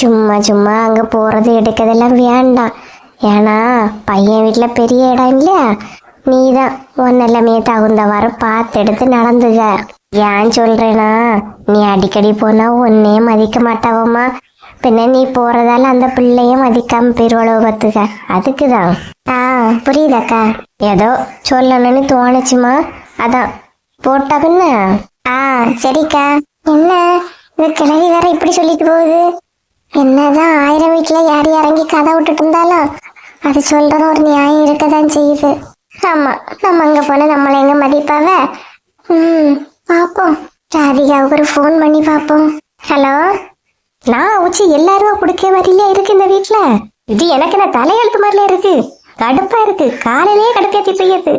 Speaker 2: சும்மா சும்மா அங்க போறது எடுக்கிறதெல்லாம் வேண்டாம். ஏன்னா பையன் வீட்டுல பெரிய இடம் இல்லையா? நீதான் ஒன்னெல்லாமே தகுந்தவாறு பார்த்து எடுத்து நடந்துக. ஏன் சொல்றேனா, நீ அடிக்கடி போனா ஒன்னே மதிக்க மாட்டாவம்மா. பின்ன நீ போறதால அந்த பிள்ளைய மதிக்காம பெருவளவு பார்த்துக்க. அதுக்குதான். புரியுதாக்கா? ஏதோ சொல்லணும்னு தோணுச்சுமா, அதான் போட்டா. பின்ன சரிக்கா. என்ன இந்த கிழவி வேற இப்படி சொல்லிட்டு போகுது? என்னதான் 1000 வீட்டுல யார் இறங்கி கதை விட்டுட்டு இருந்தாலும் அது சொல்றது ஒரு நியாயம் இருக்கதான் செய்யுது. ஆமா, நம்ம அங்க போன நம்மள எங்க மதிப்பாவ? பாப்போம், ராதிகாவுக்கு ஒரு ஃபோன் பண்ணி பாப்போம். ஹலோ, நான் உச்சி எல்லாரும் குடுக்க மாதிரிலே இருக்கு இந்த வீட்டுல. இது எனக்கு நான் தலையெழுத்து மாதிரில இருக்கு. கடுப்பா இருக்கு, காலையிலேயே கடுப்பேத்தி பெய்யுது.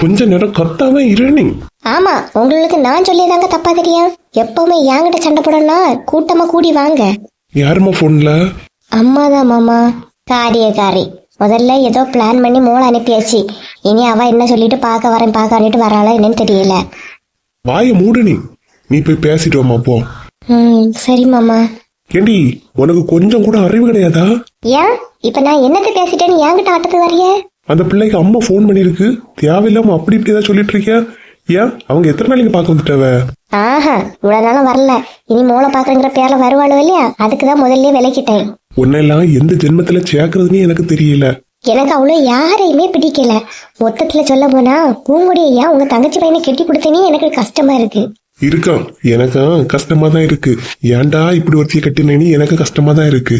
Speaker 3: கொஞ்ச நேரம் கத்தாம இருணி.
Speaker 2: ஆமா, உங்களுக்கு நான் சொல்லியதாங்க தப்பா தெரியும். எப்பவுமே என்கிட்ட சண்டை போடணும்னா கூட்டமா கூடி வாங்க.
Speaker 3: யாருமா போன்ல?
Speaker 2: அம்மாதான் மாமா, காரியக்காரி. முதல்ல ஏதோ பிளான் பண்ணி மோளை அனுப்பியாச்சு. இனி அவ என்ன சொல்லிட்டு பார்க்க வரேன்ட்டு வராளா என்னன்னு தெரியல.
Speaker 3: வாய மூடு. நீ போய் பேசிட்டு வாமா போ.
Speaker 2: சரி மாமா.
Speaker 3: ஏண்டி, உனக்கு கொஞ்சம் கூட அறிவு கிடையாதா?
Speaker 2: ஏன் இப்ப நான் என்னத்த பேசிட்டேன்னு என்கிட்ட ஆட்டத்துக்கு வரைய?
Speaker 3: அந்த பிள்ளைக்கு அம்மா போன் பண்ணிருக்கு, தேவையில்லாம அப்படி இப்படிதான் சொல்லிட்டு இருக்கியா? ஏன் அவங்க எத்தனை நாளைக்கு பார்க்க வந்துட்டாவ?
Speaker 2: இவ்வளவு நாளும் வரல, இனி மோளை பாக்குறங்கிற பேர்ல வருவாளு இல்லையா? அதுக்குதான் முதல்ல விலக்கிட்டேன்.
Speaker 3: உன்னெல்லாம் எந்த ஜென்மத்துல சேர்க்கறதுன்னு எனக்கு தெரியல.
Speaker 2: எனக்கு அவ்வளவு யாரையுமே பிடிக்கல. மொத்தத்துல சொல்ல போனா பூங்குடியா உங்க தங்கச்சி பையனை கெட்டி கொடுத்தனே எனக்கு கஷ்டமா இருக்கு.
Speaker 3: இருக்கான், எனக்கும் கஷ்டமா தான் இருக்கு. ஏன்டா இப்படி ஒருத்திய கட்டினேன்னு எனக்கு கஷ்டமா தான் இருக்கு.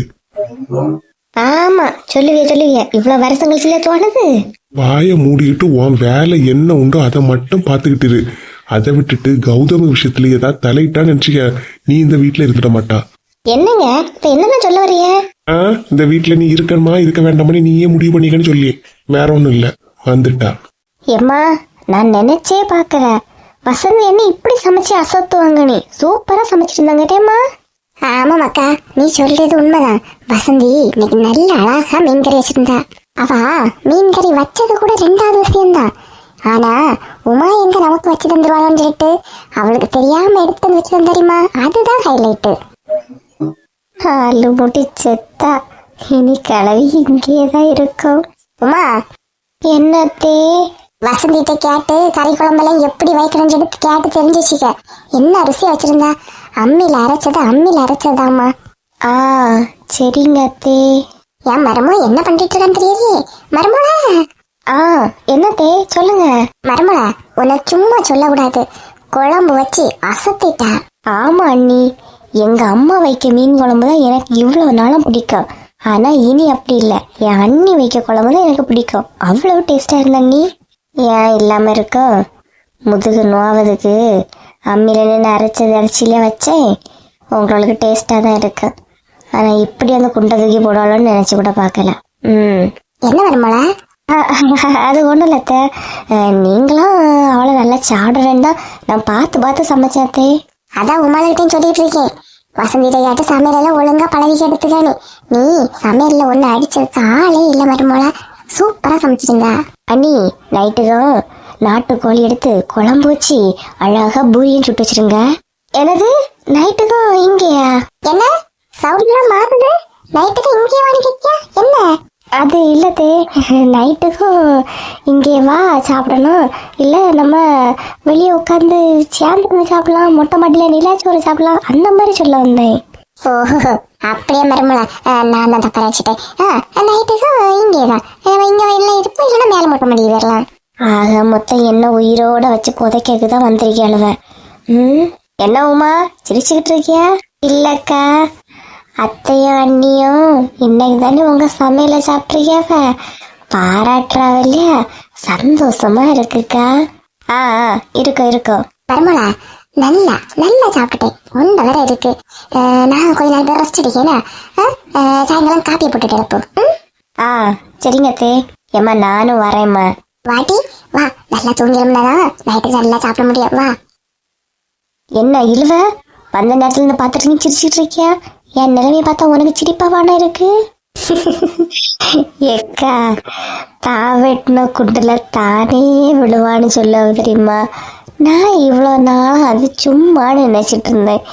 Speaker 2: ஆமா, சொல்லுவிய இவ்வளவு வருஷம் கழிச்சுல தோணுது.
Speaker 3: வாய மூடிக்கிட்டு உன் வேலை என்ன உண்டோ அதை மட்டும் பாத்துக்கிட்டு இரு. அதை விட்டுட்டு கௌதம விஷயத்துல ஏதாவது தலையிட்டான்னு நினைச்சுக்க, நீ இந்த வீட்டுல இருந்துட மாட்டா.
Speaker 2: என்னங்க இப்ப என்னதான் சொல்ல வரைய?
Speaker 3: இந்த வீட்டுல நீ இருக்கணுமா இருக்க வேண்டாமனு நீயே முடிவு பண்ணிக்கன்னு சொல்லி, வேற ஒண்ணும் இல்ல, வந்துட்டா.
Speaker 2: ஏம்மா, நான் நினைச்சே பாக்கல. வசந்தி என்ன இப்படி சமைச்சு அசத்துவாங்க. நீ சூப்பரா சமைச்சிட்டு இருந்தாங்கட்டேம்மா. ஆமா மக்கா, நீ சொல்றது உண்மைதான். வசந்தி இன்னைக்கு நல்ல அழகா மீன் கறி வச்சிருந்தா. அவ மீன் கறி வச்சது கூட 2வது விஷயம்தான். ஆனா உமா எங்க நமக்கு வச்சு தந்துருவாளோன்னு சொல்லிட்டு அவளுக்கு தெரியாம எடுத்து வந்து வச்சு தந்தரிமா, அதுதான் ஹைலைட்டு. ஆளு முட்டி செத்தா, இனி கிளவி இங்கேதான் இருக்கும். உமா, என்னத்தே? வசந்திட்ட கேட்டு கறி குழம்பெல்லாம் எப்படி வைக்கணும்னு சொல்லிட்டு கேட்டு தெரிஞ்சு வச்சுக்க. என்ன அரிசி வச்சிருந்தா? அம்மியில அரைச்சதாமா. சரிங்க அத்தே. என் மருமோ என்ன பண்ணிட்டு இருக்கான்னு தெரியாது. மருமோள, என்னத்தே சொல்லுங்க. மருமோள, உன்னை சும்மா சொல்லக்கூடாது. குழம்பு வச்சு அசத்திட்டா. ஆமா அண்ணி, எங்க அம்மா வைக்க மீன் குழம்பு தான் எனக்கு இவ்வளவு நாளும் பிடிக்கும். ஆனா இனி அப்படி இல்லை, என் அண்ணி வைக்க குழம்பு தான் எனக்கு பிடிக்கும். அவ்வளவு டேஸ்டா இருந்த அண்ணி. ஏன் இல்லாம இருக்கும்? முதுகு நோவதுக்கு அம்மியில நின்று அரைச்சிலே வச்சேன். உங்களுக்கு டேஸ்டா தான் இருக்கு. ஆனா இப்படி அந்த குண்டை தூக்கி போடுவாளோன்னு நினைச்சு கூட பாக்கல. என்ன வருமாள? அது ஒண்ணும் இல்லத்த, நீங்களும் அவளை நல்லா சாடுறேன்னா நான் பார்த்து சமைச்சாத்தே. அதான் உமாளிட்டையும் சொல்லிட்டு இருக்கேன். வசந்திட்ட கேட்டு சமையல ஒழுங்கா பழகி எடுத்துக்கானே. நீ சமையல்ல ஒண்ணு அடிச்சதுக்கு ஆளே இல்ல மருமோள. சூப்பரா சமைச்சிடுங்க. அண்ணி நைட்டுக்கும் நாட்டுக்கோழி எடுத்து குழம்பு வச்சு அழகா பூரியும் சுட்டு வச்சிருங்க. எனது நைட்டுக்கும் இங்கேயா? என்ன சவுண்ட்லாம் மாறுது? நைட்டுக்கு இங்கே வாங்கிக்கியா என்ன? அது இல்லதே, நைட்டுக்கும் இங்கே வா சாப்பிடணும். இல்லை நம்ம வெளியே உட்காந்து சேர்ந்து சாப்பிடலாம், மொட்டை மாட்டில நிலாச்சோறு சாப்பிடலாம், அந்த மாதிரி சொல்ல வந்தேன். ஓஹோ அப்படியே மருமலா, நான் தான் தப்பா வச்சுட்டேன். நைட்டுக்கும் இங்கே தான் இங்கே எல்லாம் இருப்போம், இல்லைன்னா மேலே மொட்டை மாடி வரலாம். ஆக மொத்தம் என்ன உயிரோட வச்சு புதைக்கிறதுக்கு தான் வந்திருக்கேன். என்ன உமா சிரிச்சுக்கிட்டு இருக்கியா? இல்லக்கா, அத்தையும் அண்ணியும் இன்னைக்கு தானே உங்க சமையல சாப்பிட்ருக்கியாவ, பாராட்டுறாவ இல்லையா? சந்தோஷமா இருக்குக்கா. இருக்கும் இருக்கும் பரமலா, நல்லா நல்லா சாப்பிட்டுட்டேன். ஒன்றை வேற இருக்கு. நான் கொஞ்ச நாள் ரெஸ்ட் அடிக்கேன்னா சாயங்காலம் காப்பியை போட்டுட்டு இருப்போம். சரிங்க அத்தே. ஏம்மா நானும் வரேம்மா. வாட்டி வா, நல்லா தூங்கிடும்னாதான் நைட்டு நல்லா சாப்பிட முடியும். வா. என்ன இழுவ வந்த நேரத்துல இருந்து பாத்துட்டு நீ சிரிச்சிட்டு இருக்கியா? என் நிலைமையை பார்த்தா உனக்கு சிரிப்பாவான இருக்கு. ஏக்கா, தான் வெட்டின குண்டுல தானே விழுவான்னு சொல்ல தெரியுமா? நான் இவ்வளோ நாள் அது சும்மா நினைச்சிட்டு இருந்தேன்.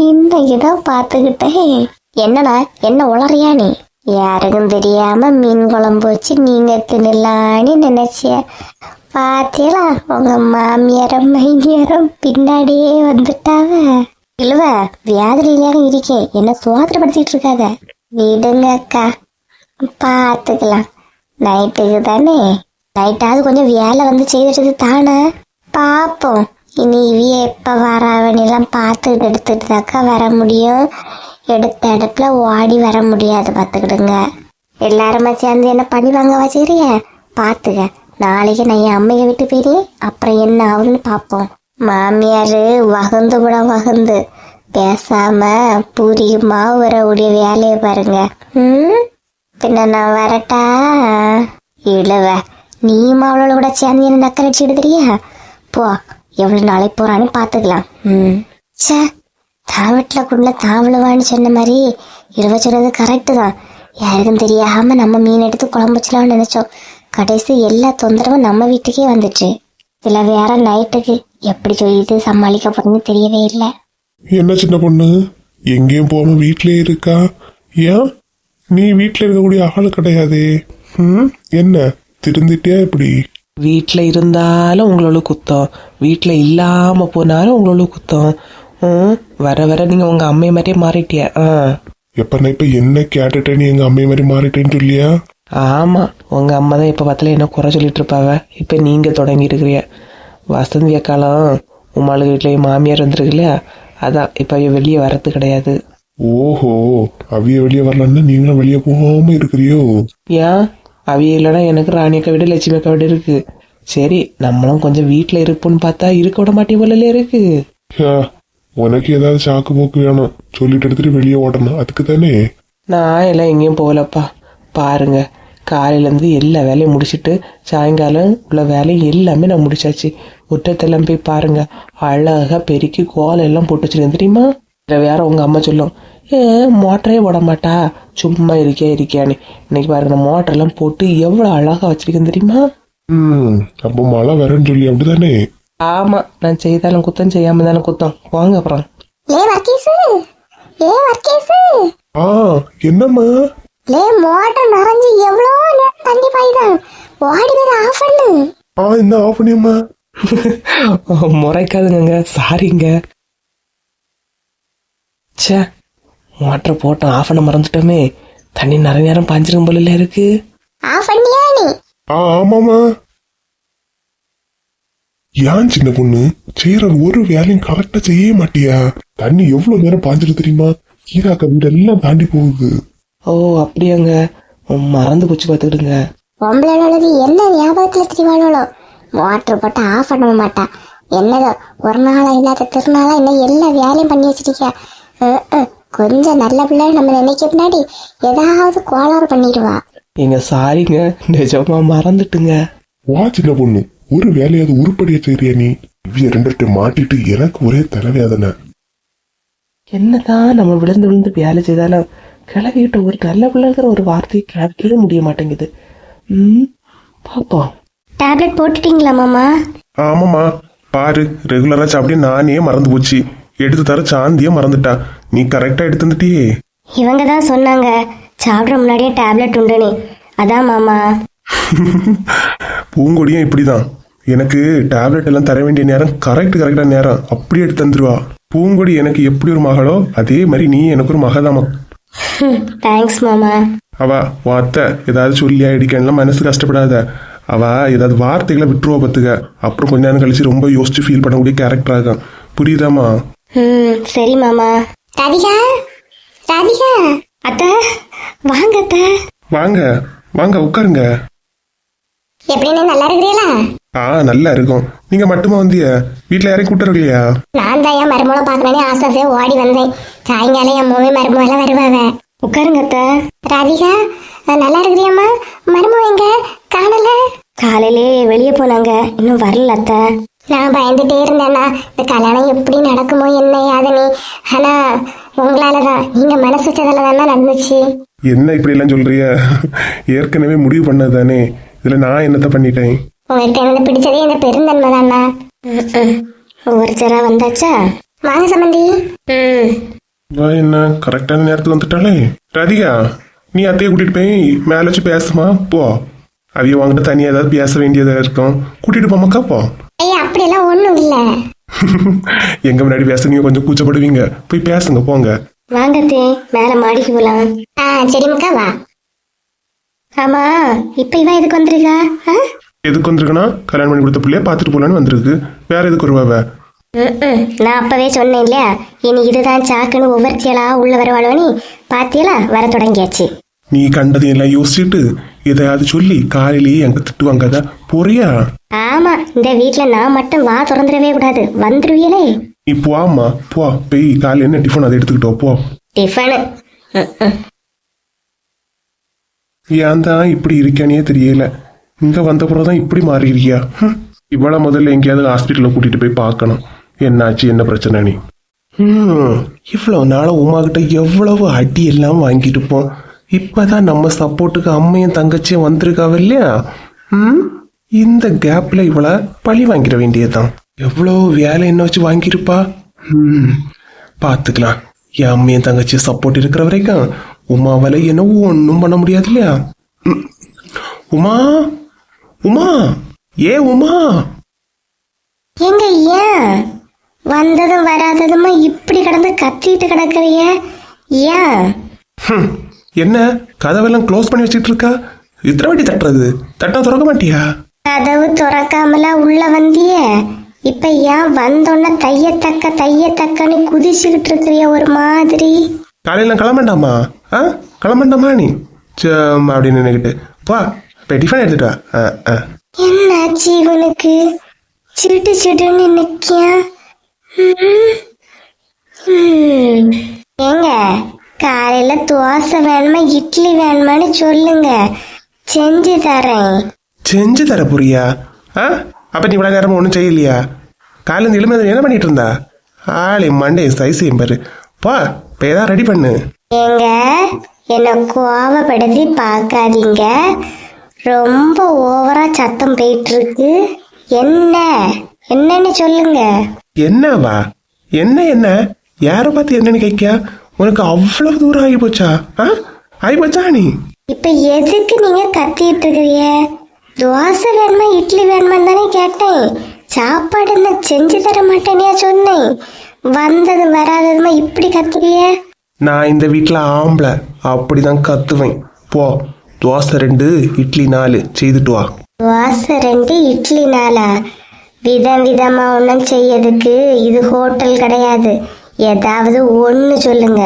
Speaker 2: இன்னைக்குதான் பார்த்துக்கிட்டேன். என்னடா என்ன உளறியா நீ? யாருக்கும் தெரியாம மீன் குழம்பு வச்சு நீங்க தின்னலான்னு நினைச்சிய. பாத்தீங்களா உங்க மாமியாரம் மைனியாரம் பின்னாடியே வந்துட்டாவ. இழுவ வியாதிரியாக இருக்கேன், என்ன சுவாத்திரப்படுத்திட்டு இருக்காத. விடுங்க அக்கா, பார்த்துக்கலாம். நைட்டுக்கு தானே, நைட்டாவது கொஞ்சம் வேலை வந்து செய்துட்டு தானே. பார்ப்போம். இனி இவிய எப்போ வராவனெல்லாம் பார்த்துக்கிட்டு எடுத்துட்டு தாக்கா வர முடியும். எடுத்த இடத்துல ஓடி வர முடியாது, பார்த்துக்கிடுங்க. எல்லாருமா சேர்ந்து என்ன பண்ணி வாங்க வச்சுக்கிறிய பார்த்துக்க. நாளைக்கு நான் என் அம்மையை விட்டு போயிடுறேன், அப்புறம் என்ன ஆகுன்னு பார்ப்போம். மாமியார் வகுந்து கூட வகுந்து பேசாம பூரி மாவு வரக்கூடிய வேலையை பாருங்க. பின்ன நான் வரட்டா? இழுவ நீ மாவளோட கூட சேர்ந்து என்ன நக்கல் அடிச்சு எடுத்துறியா? போ, எவ்வளவு நாளைக்கு போறான்னு பாத்துக்கலாம். சே, தாவட்டில குள்ள தாவளவான்னு சொன்ன மாதிரி இழுவ சொன்னது கரெக்டு தான். யாருக்கும் தெரியாம நம்ம மீன் எடுத்து குழம்பு வச்சலாம்னு நினைச்சோம். கடைசி எல்லா தொந்தரவும் நம்ம வீட்டுக்கே வந்துச்சு. இதுல வேற நைட்டுக்கு எப்படி சொல்லிட்டு சமாளிக்க போறேன்னு தெரியவே இல்லை.
Speaker 3: என்ன சின்ன பொண்ணு, எங்கேயும் போகாம வீட்டிலே இருக்கா? ஏன் நீ வீட்டில் இருக்கக்கூடிய ஆளு கிடையாதே? என்ன திருந்திட்டியா? எப்படி
Speaker 1: வீட்டில் இருந்தாலும் உங்களோட குத்தம், வீட்டில் இல்லாம போனாலும் உங்களோட குத்தம். வர வர நீங்க உங்க அம்மை மாதிரியே மாறிட்டியா?
Speaker 3: எப்ப நான் இப்ப என்ன கேட்டுட்டேன், நீ எங்க அம்மை மாதிரி மாறிட்டேன்னு சொல்லியா?
Speaker 1: ஆமா, உங்க அம்மா தான் இப்ப பார்த்தால என்ன குறை சொல்லிட்டு இருப்பாவ. இப்ப நீங்க தொடங்கி இருக்கிறிய. வசந்திய காலம் உமாளு வீட்லயே மாமியார் இருந்திருக்கு இல்லையா? அதான் இப்ப வெளியே வர்றது கிடையாது.
Speaker 3: ஓஹோ, அவிய வெளியே வரலான்னா நீங்களும் வெளியே போகாம இருக்கிறியோ?
Speaker 1: ஏன் அவிய இல்லைன்னா எனக்கு ராணியக்கா வீடு லட்சுமி அக்கா வீடு இருக்கு. சரி, நம்மளும் கொஞ்சம் வீட்டுல இருப்போம்னு பார்த்தா இருக்க விட மாட்டே போல இருக்கு.
Speaker 3: உனக்கு ஏதாவது சாக்கு போக்கு வேணும், சொல்லிட்டு எடுத்துட்டு வெளியே ஓடணும், அதுக்கு தானே.
Speaker 1: நான் எல்லாம் எங்கேயும் போகலப்பா. பாருங்க, காலையிலேருந்து எல்லா வேலையும் முடிச்சுட்டு சாயங்காலம் உள்ள வேலையும் எல்லாமே நான் முடிச்சாச்சு. முற்றத்தெல்லாம் போய் பாருங்க, அழகா பெருக்கி கோலம் எல்லாம் போட்டு வச்சிருக்கேன் தெரியுமா? வேற உங்க அம்மா சொல்லும், மோட்டரே ஓட மாட்டா, சும்மா இருக்கியான்னு. இன்னைக்கு பாருங்க, மோட்டரெல்லாம் போட்டு எவ்வளவு அழகா வச்சிருக்கேன் தெரியுமா?
Speaker 3: அப்போ மழை வரேன்னு சொல்லி அப்படிதானே?
Speaker 1: ஆமா, நான் செய்தாலும் குத்தம், செய்யாம தானே குத்தம். வாங்க அப்புறம்.
Speaker 3: என்னம்மா?
Speaker 2: மோட்டர் நிறைஞ்சு எவ்வளவு தண்ணி பாய்தான், ஓடி போய் ஆஃப் பண்ணு.
Speaker 3: என்ன ஆஃப் பண்ணியம்மா?
Speaker 1: முறைக்காதுங்க, சாரிங்க. சே, மோட்டர் போட்டோம், ஆஃப் பண்ண மறந்துட்டோமே. தண்ணி நிறைய நேரம் பாஞ்சிருக்கும் போல இருக்கு.
Speaker 2: ஆஃப் பண்ணியா நீ?
Speaker 3: ஆமாமா. ஏன் சின்ன பொண்ணு செய்யற ஒரு வேலையும் கரெக்டா செய்ய மாட்டியா? தண்ணி எவ்வளவு நேரம் பாஞ்சிரு தெரியுமா? ஈராக்க வீடு எல்லாம் தாண்டி போகுது.
Speaker 1: ஓ அப்படியாங்க, மறந்து போச்சு, பாத்துக்கிடுங்க.
Speaker 2: பொம்பளை என்ன ஞாபகத்துல தெரிவாளோ, மோட்டர் போட்டு ஆஃப் பண்ண மாட்டா. என்னதோ ஒரு நாளா இல்லாத திருநாளா இன்னும் எல்லா வேலையும் பண்ணி வச்சிருக்க. கொஞ்சம் நல்ல பிள்ளை நம்ம நினைக்க பின்னாடி ஏதாவது கோளாறு பண்ணிடுவா.
Speaker 1: எங்க சாரிங்க, நிஜமா மறந்துட்டுங்க.
Speaker 3: வா சின்ன பொண்ணு, ஒரு வேலையாவது உருப்படியா செய்யறியா நீ? இவ்விய ரெண்டு மாட்டிட்டு எனக்கு ஒரே தலைவேதனை.
Speaker 1: என்னதான் நம்ம விழுந்து விழுந்து வேலை செய்தாலும் கிளவிக்கிட்ட ஒரு நல்ல பிள்ளைங்கிற ஒரு வார்த்தையை கேட்கவே முடிய மாட்டேங்குது. பார்ப்போம்.
Speaker 2: டேப்லெட் போட்டுட்டீங்களா மாமா?
Speaker 3: ஆமாம்மா, பாரு ரெகுலரா சாப்பிட்டு நானே மறந்து போச்சு. எடுத்து தர சாந்தியே மறந்துட்டா. நீ கரெக்டா எடுத்து வந்துட்டியே.
Speaker 2: இவங்க தான் சொன்னாங்க சாப்பிட்ற முன்னாடியே டேப்லெட் உண்டுன்னு. அதான் மாமா.
Speaker 3: பூங்கொடியும் இப்படிதான். எனக்கு டேப்லெட் எல்லாம் தர வேண்டிய நேரம் கரெக்டா நேரம் அப்படியே எடுத்து தந்துருவா. பூங்கொடி எனக்கு எப்படி ஒரு மகளோ அதே மாதிரி நீ எனக்கு ஒரு மகதாமா.
Speaker 2: தேங்க்ஸ் மாமா.
Speaker 3: அவ வார்த்தை ஏதாவது சொல்லியா இடிக்கலாம் மனசு கஷ்டப்படாத. அவ ஏதாவது வார்த்தைகளை விட்டுருவா பத்துக்க. அப்புறம் கொஞ்ச நேரம் கழிச்சு ரொம்ப யோசிச்சு ஃபீல் பண்ணக்கூடிய கேரக்டர் ஆகும். புரியுதாமா?
Speaker 2: சரி மாமா. ராதிகா, ராதிகா. அத்தை வாங்க. அத்தை
Speaker 3: வாங்க வாங்க உட்காருங்க.
Speaker 2: எப்படின்னு நல்லா இருக்கிறீங்களா?
Speaker 3: நல்லா இருக்கும். நீங்க மட்டுமா வந்திய? வீட்டுல யாரையும் கூட்டுறது இல்லையா?
Speaker 2: நான் தான் என் மருமகளை பார்க்கணும்னு ஆசை ஓடி வந்தேன். சாயங்காலம் என் மூவி மருமகளை வருவாங்க. உட்காருங்க அத்தை. ராதிகா நல்லா இருக்கிறியம்மா? மருமக எங்க காணல? காலையிலே வெளியே போனாங்க, இன்னும் வரல அத்தை. நான் பயந்துட்டே இருந்தேன்னா இந்த கல்யாணம் எப்படி நடக்குமோ என்ன யாதனி. ஆனா உங்களாலதான், நீங்க மனசு வச்சதால தானே நடந்துச்சு.
Speaker 3: என்ன இப்படி எல்லாம் சொல்றிய? ஏற்கனவே முடிவு பண்ணது தானே. இதுல நான் என்னத்த பண்ணிட்டேன்?
Speaker 2: உங்கள்கிட்ட எனக்கு பிடிச்சதே இந்த பெருந்தன்மை தானா. ஒவ்வொருத்தரா வந்தாச்சா? வாங்க சம்பந்தி.
Speaker 3: என்ன கரெக்டான நேரத்துக்கு வந்துட்டாலே. ராதிகா, நீ அத்தையை கூட்டிட்டு போய் மேல வச்சு பேசுமா போ. அவைய வாங்கிட்டு தனியா ஏதாவது பேச வேண்டியதா இருக்கும். கூட்டிட்டு போமாக்கா போ.
Speaker 2: ஐயா அப்படியெல்லாம் ஒண்ணும் இல்ல.
Speaker 3: எங்க முன்னாடி பேச நீங்க கொஞ்சம் கூச்சப்படுவீங்க. போய் பேசுங்க போங்க.
Speaker 2: வாங்கத்தே மேல மாடிக்கு போலாம். சரிமுக்கா வா. ஆமா இப்ப இவ எதுக்கு வந்திருக்கா?
Speaker 3: எதுக்கு வந்திருக்குன்னா கல்யாணம் பண்ணி கொடுத்த பிள்ளைய பாத்துட்டு போலான்னு வந்திருக்கு. வேற எதுக்கு வருவாவ?
Speaker 2: நான் அப்பவே சொன்னேன் இல்லையா, இனி இதுதான் சாக்குன்னு ஒவ்வொருத்தியலா உள்ள வரவாளவனி. பாத்தியலா வர தொடங்கியாச்சு.
Speaker 3: நீ கண்டதையும் எல்லாம் யோசிச்சுட்டு எதையாவது சொல்லி காலையிலேயே எங்க திட்டுவாங்க போறியா?
Speaker 2: ஆமா, இந்த வீட்டுல நான் மட்டும் வா திறந்துடவே கூடாது. வந்துருவியலே.
Speaker 3: நீ போமா போ. போய் காலையில என்ன டிஃபன் அதை எடுத்துக்கிட்டோ போ.
Speaker 2: டிஃபனு
Speaker 3: ஏன் தான் இப்படி இருக்கானே தெரியல. இங்க வந்த பிறகுதான் இப்படி மாறி இருக்கியா? இவ்வளவு முதல்ல எங்கேயாவது ஹாஸ்பிட்டல்ல கூட்டிட்டு போய் பார்க்கணும். என்னாச்சு என்ன பிரச்சனை நீ? இவ்வளவு நாள உமா கிட்ட எவ்வளவு அடி எல்லாம் வாங்கிட்டு இருப்போம். இப்பதான் நம்ம சப்போர்ட்டுக்கு அம்மையும் தங்கச்சியும் வந்திருக்காவ இல்லையா? இந்த கேப்ல இவள பழி வாங்கிட வேண்டியதுதான். எவ்வளவு வேலை என்ன வச்சு வாங்கியிருப்பா. பாத்துக்கலாம். என் அம்மையும் தங்கச்சியும் சப்போர்ட் இருக்கிற வரைக்கும் உமாவால என்ன ஒன்னும் பண்ண முடியாது இல்லையா? உமா உமா உமா
Speaker 2: எங்க ஏன் வந்ததும் வராததுமா இப்படி கிடந்து கத்திட்டு கிடக்குறிய? ஏன்
Speaker 3: என்ன கதவெல்லாம் க்ளோஸ் பண்ணி வச்சிட்டு இருக்கா? இத்தனை வாட்டி தட்டுறது? தட்டா திறக்க மாட்டியா?
Speaker 2: கதவு திறக்காமலா உள்ள வந்திய? இப்ப ஏன் வந்தோன்ன தையத்தக்கன்னு குதிச்சுக்கிட்டு இருக்கிறிய ஒரு மாதிரி?
Speaker 3: காலையில கிளம்பண்டாமா? கிளம்பண்டாமா நீ அப்படின்னு நினைக்கிட்டு வா. இப்போ டிஃபன் எடுத்துட்டு வா.
Speaker 2: என்னாச்சு இவனுக்கு? சிட்டுன்னு நிக்கியா? ஏங்க காலையில தோசை வேணுமா இட்லி வேணுமான்னு சொல்லுங்க, செஞ்சு தரேன்.
Speaker 3: செஞ்சு தர புரியா? அப்ப நீ இவ்வளவு நேரமா ஒன்றும் செய்யலையா? காலையில எழுமதி என்ன பண்ணிட்டு இருந்தா? ஆளே மண்டே சைஸையும் பாரு. பா இப்போ ஏதாவது ரெடி பண்ணு.
Speaker 2: ஏங்க என்ன கோவப்படுத்தி பார்க்காதீங்க. ரொம்ப ஓவரா சத்தம் போயிட்டு இருக்கு. என்னன்னு சொல்லுங்க.
Speaker 3: என்னவா? என்ன யார பார்த்து என்னன்னு கேட்க? உனக்கு அவ்வளவு தூரம் ஆகி போச்சா? ஆகி போச்சா? நீ
Speaker 2: இப்ப எதுக்கு நீங்க கத்திட்டு இருக்கிறீங்க? தோசை வேணுமா இட்லி வேணுமான்னு தானே கேட்டேன். சாப்பாடு என்ன செஞ்சு தர மாட்டேனியா சொன்னேன். வந்தது வராததுமா இப்படி கத்துறிய?
Speaker 3: நான் இந்த வீட்டுல ஆம்பளை அப்படிதான் கத்துவேன். போ, தோசை 2 இட்லி 4 செய்துட்டு வா.
Speaker 2: தோசை 2 இட்லி 4? விதம் விதமா ஒன்றும் செய்யறதுக்கு இது ஹோட்டல் கிடையாது. ஏதாவது ஒன்று சொல்லுங்க,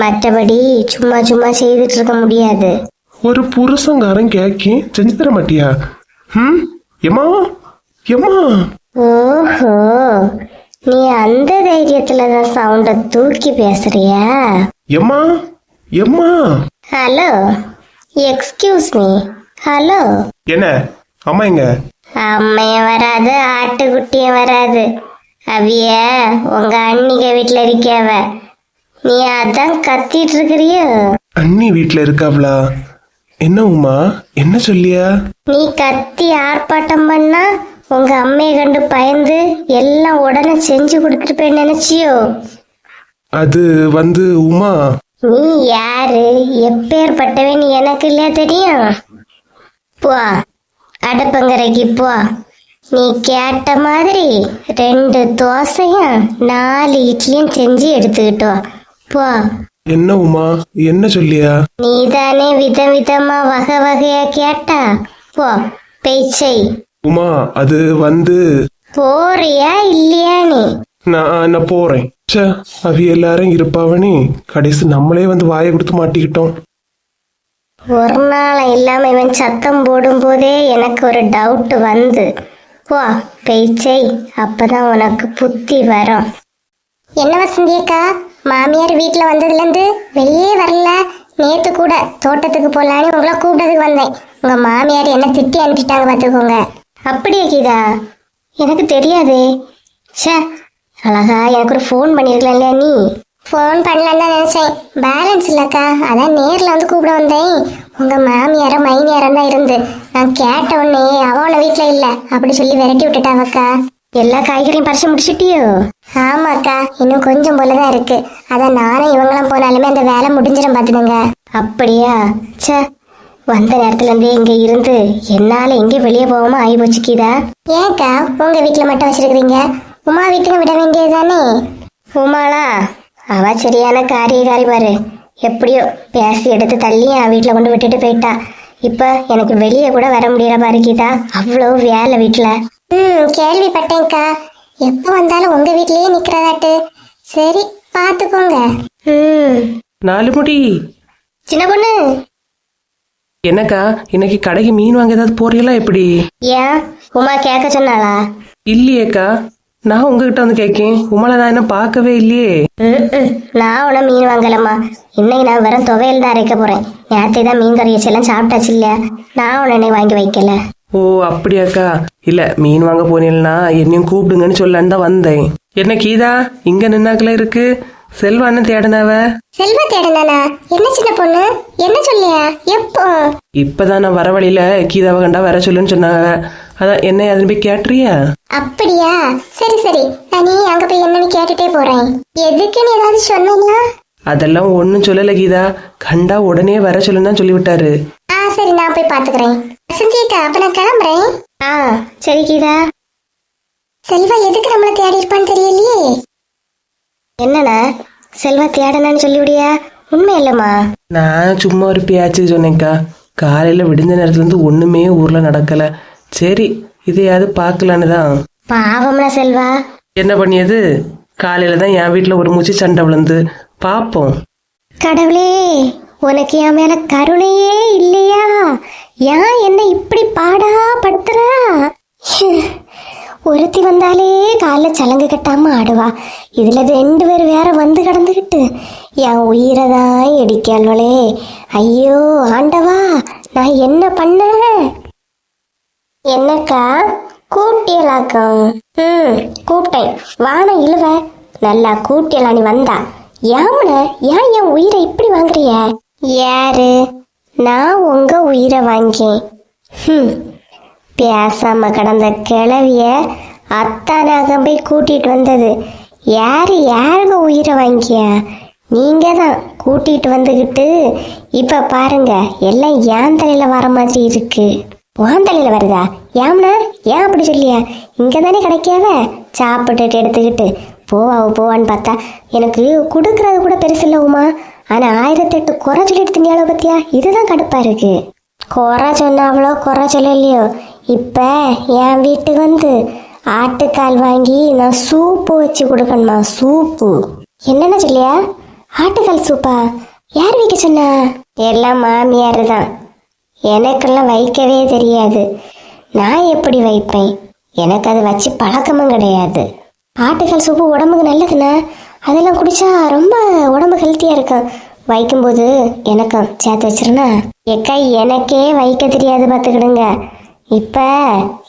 Speaker 2: மற்றபடி சும்மா செய்துட்டு இருக்க முடியாது.
Speaker 3: ஒரு புருஷங்காரன் கேக்கி செஞ்சு தர மாட்டியா? எம்மா எம்மா.
Speaker 2: ஓஹோ, நீ அந்த தைரியத்துலதான் சவுண்ட தூக்கி பேசுறியா?
Speaker 3: எம்மா எம்மா.
Speaker 2: Hello, excuse me. ஹலோ.
Speaker 3: என்ன அம்மா எங்க?
Speaker 2: அம்மைய வராது, ஆட்டுக்குட்டிய வராது. அவிய உங்க அண்ணிக வீட்டுல இருக்கியவ. நீ அதான் கத்திட்டு இருக்கிறியோ?
Speaker 3: அண்ணி வீட்டுல இருக்காவளா? என்ன உமா, என்ன சொல்லியா?
Speaker 2: நீ கத்தி ஆர்ப்பாட்டம் பண்ணா உங்க அம்மையை கண்டு பயந்து எல்லாம் உடனே செஞ்சு கொடுத்துருப்பேன்னு நினைச்சியோ?
Speaker 3: அது உமா,
Speaker 2: நீ யாரு, எப்பேற்பட்டவன் எனக்கு இல்லையா தெரியும்? போ, அடுப்பங்கரைக்கு போ. நீ கேட்ட மாதிரி 2 தோசையும் 4 இட்லியும் செஞ்சு எடுத்துக்கிட்டு வா. போ.
Speaker 3: என்ன உமா, என்ன சொல்லியா?
Speaker 2: நீதானே விதவிதமா வகை வகையா கேட்டா. போ, பேச்சை.
Speaker 3: உமா, அது
Speaker 2: போறியா இல்லையா? நீ
Speaker 3: நான் போறேன். அவ எல்லாரும் இருப்பாவனே, கடைசி நம்மளே வாயை கொடுத்து மாட்டிக்கிட்டோம்.
Speaker 2: ஒரு நாள் இல்லாம இவன் சத்தம் போடும் போதே எனக்கு ஒரு டவுட் போ பேச்சை, அப்பதான் உனக்கு புத்தி வரும். என்ன வசந்தியக்கா, மாமியார் வீட்டுல வந்ததுலேருந்து வெளியே வரல. நேத்து கூட தோட்டத்துக்கு போலான்னு உங்களை கூப்பிட்டதுக்கு வந்தேன். உங்க மாமியார் என்ன திட்டி அனுப்பிட்டாங்க பார்த்துக்கோங்க. அப்படியே கீதா? எனக்கு தெரியாதே. அழகா எனக்கு ஒரு ஃபோன் பண்ணிருக்கலாம் இல்லையா? நீ ஃபோன் பண்ணலான்னு தான் நினைச்சேன், பேலன்ஸ் இல்லக்கா, அதான் நேரில் கூப்பிட வந்தேன். உங்க மாமியார மைனியாரம் தான் இருந்து நான் கேட்ட உடனே அவளை வீட்டுல இல்ல அப்படி சொல்லி விரட்டி விட்டுட்டாவக்கா. எல்லா காய்கறியும் பறிச்சு முடிச்சிட்டியோ? ஆமாக்கா, இன்னும் கொஞ்சம் போலதான் இருக்கு. அதான் நானும் இவங்களாம் போனாலுமே அந்த வேலை முடிஞ்சிடும் பாத்துடுங்க. அப்படியா? வந்த நேரத்துல இருந்தே இங்க இருந்து என்னால எங்க வெளியே போகாம ஆகி போச்சுக்கிதா. ஏன்க்கா உங்க வீட்டுல மட்டும் வச்சிருக்கீங்க, உமா வீட்டுக்கு விட வேண்டியதுதானே? உமாளா, அவ சரியான காரியக்காரி பாரு. எப்படியோ பேசி எடுத்து தள்ளி என் வீட்டுல கொண்டு விட்டுட்டு போயிட்டா. இப்ப எனக்கு வெளியே கூட வர முடியல பாரு கீதா, அவ்வளோ வேலை வீட்டுல. கேள்விப்பட்டேன்க்கா, எப்ப வந்தாலும் உங்க வீட்லயே நிக்கிறதாட்டு. சரி பாத்துக்கோங்க.
Speaker 1: 4 முடி.
Speaker 2: சின்ன பொண்ணு,
Speaker 1: என்னக்கா இன்னைக்கு கடைக்கு மீன் வாங்க ஏதாவது போறீங்களா எப்படி?
Speaker 2: ஏன் உமா கேட்க சொன்னாளா?
Speaker 1: இல்லையேக்கா, நான் உங்ககிட்ட கேட்கேன். உமால நான் என்ன பார்க்கவே இல்லையே.
Speaker 2: நான் உன மீன் வாங்கலம்மா. இன்னைக்கு நான் வெறும் துவையல் தான் அரைக்க போறேன். நேரத்தை தான் மீன் கறி வச்செல்லாம் சாப்பிட்டாச்சு இல்லையா, நான் உடனே வாங்கி வைக்கல.
Speaker 1: ஓ அப்படியாக்கா, இல்ல மீன் வாங்க போனீங்கன்னா என்னையும் கூப்பிடுங்கன்னு சொல்லலான்னு தான் வந்தேன். என்ன கீதா இங்க நின்னாக்கல இருக்கு? செல்வா அண்ணன் தேடனாவ?
Speaker 2: செல்வா தேடனானா? என்ன சின்ன பொண்ணு, என்ன சொல்லியா? எப்போ?
Speaker 1: இப்பதான் நான் வர வழியில கீதாவை கண்டா வர சொல்லுன்னு சொன்னாங்க. அதான் என்ன அதுன்னு போய் கேட்டுறியா?
Speaker 2: அப்படியா, சரி சரி, நான் நீ அங்க போய் என்னன்னு கேட்டுட்டே போறேன். எதுக்குன்னு ஏதாவது சொன்னா?
Speaker 1: அதெல்லாம் ஒன்னும் சொல்லல கீதா, கண்டா உடனே வர சொல்லுன்னு தான் சொல்லிவிட்டாரு.
Speaker 2: சரி நான் போய் பாத்துக்கிறேன். வசந்தியக்கா, அப்ப நான் கிளம்புறேன். சரி கீதா. செல்வா எதுக்கு நம்மள தேடி இருப்பான்னு தெரியலையே. என்னண்ணா செல்வா தேடனான்னு சொல்லிவிடியா? உண்மை இல்லம்மா,
Speaker 1: நான் சும்மா ஒரு பேச்சுக்கு சொன்னேன்க்கா. காலையில விடிஞ்ச நேரத்துல இருந்து ஒண்ணுமே ஊர்ல நடக்கல. சரி இதையாவது பாக்கலான்னு தான்.
Speaker 2: பாவம்னா செல்வா.
Speaker 1: என்ன பண்ணியது, காலையில தான் என் வீட்டுல ஒரு மூச்சு சண்டை விழுந்து. பாப்போம்.
Speaker 2: கடவுளே, உனக்கு என் மேல கருணையே இல்லையா? ஏன் என்ன இப்படி பாடா படுத்துறா? ஒருத்தி வந்தாலே காலைல சலங்கு கட்டாம ஆடுவா, இதுல 2 பேர் வேற வந்து கடந்துகிட்டு என் உயிரை தான் எடிக்காள்வளே. ஐயோ ஆண்டவா, நான் என்ன பண்ண? என்னக்கா கூட்டியலாக்கம்? கூப்பிட்டேன், வானம் இழுவ. நல்லா கூட்டியலா நீ வந்தா. ஏன் என் உயிரை இப்படி வாங்குறிய? யாரு? நான் உங்க உயிரை வாங்கேன். பேசாம கடந்த கிழவிய அத்தானாக போய் கூட்டிட்டு வந்தது யாருங்க உயிரை வாங்கிய? நீங்க தான் கூட்டிட்டு வந்துகிட்டு இப்ப பாருங்க எல்லாம் ஏன் தலையில வர மாதிரி இருக்கு. உன் தலையில வருதா? ஏம்னா ஏன் அப்படி சொல்லியா? இங்க தானே கிடைக்காவ, சாப்பிட்டுட்டு எடுத்துக்கிட்டு போவான்னு பார்த்தா எனக்கு கொடுக்கறது கூட பெருசு இல்லை உமா. ஆனா 1008 குறை சொல்லிட்டு திணியாளோ பத்தியா, இதுதான் கடுப்பா இருக்கு. குறை சொன்னாவளோ குறை சொல்லலையோ, இப்ப என் வீட்டுக்கு ஆட்டுக்கால் வாங்கி நான் சூப்பு வச்சு கொடுக்கணுமா? சூப்பு என்னென்ன சொல்லியா? ஆட்டுக்கால் சூப்பா? யார் வைக்க சொன்னா? எல்லாம் மாமியார் தான். எனக்கெல்லாம் வைக்கவே தெரியாது. நான் எப்படி வைப்பேன்? எனக்கு அது வச்சு பழக்கமும் கிடையாது. ஆட்டுக்கால் சூப்பு உடம்புக்கு நல்லதுண்ணா, அதெல்லாம் குடிச்சா ரொம்ப உடம்பு ஹெல்த்தியா இருக்கும். வைக்கும்போது எனக்கும் சேர்த்து வச்சிருந்தா. எக்கா எனக்கே வைக்க தெரியாது பார்த்துக்கிடுங்க. இப்ப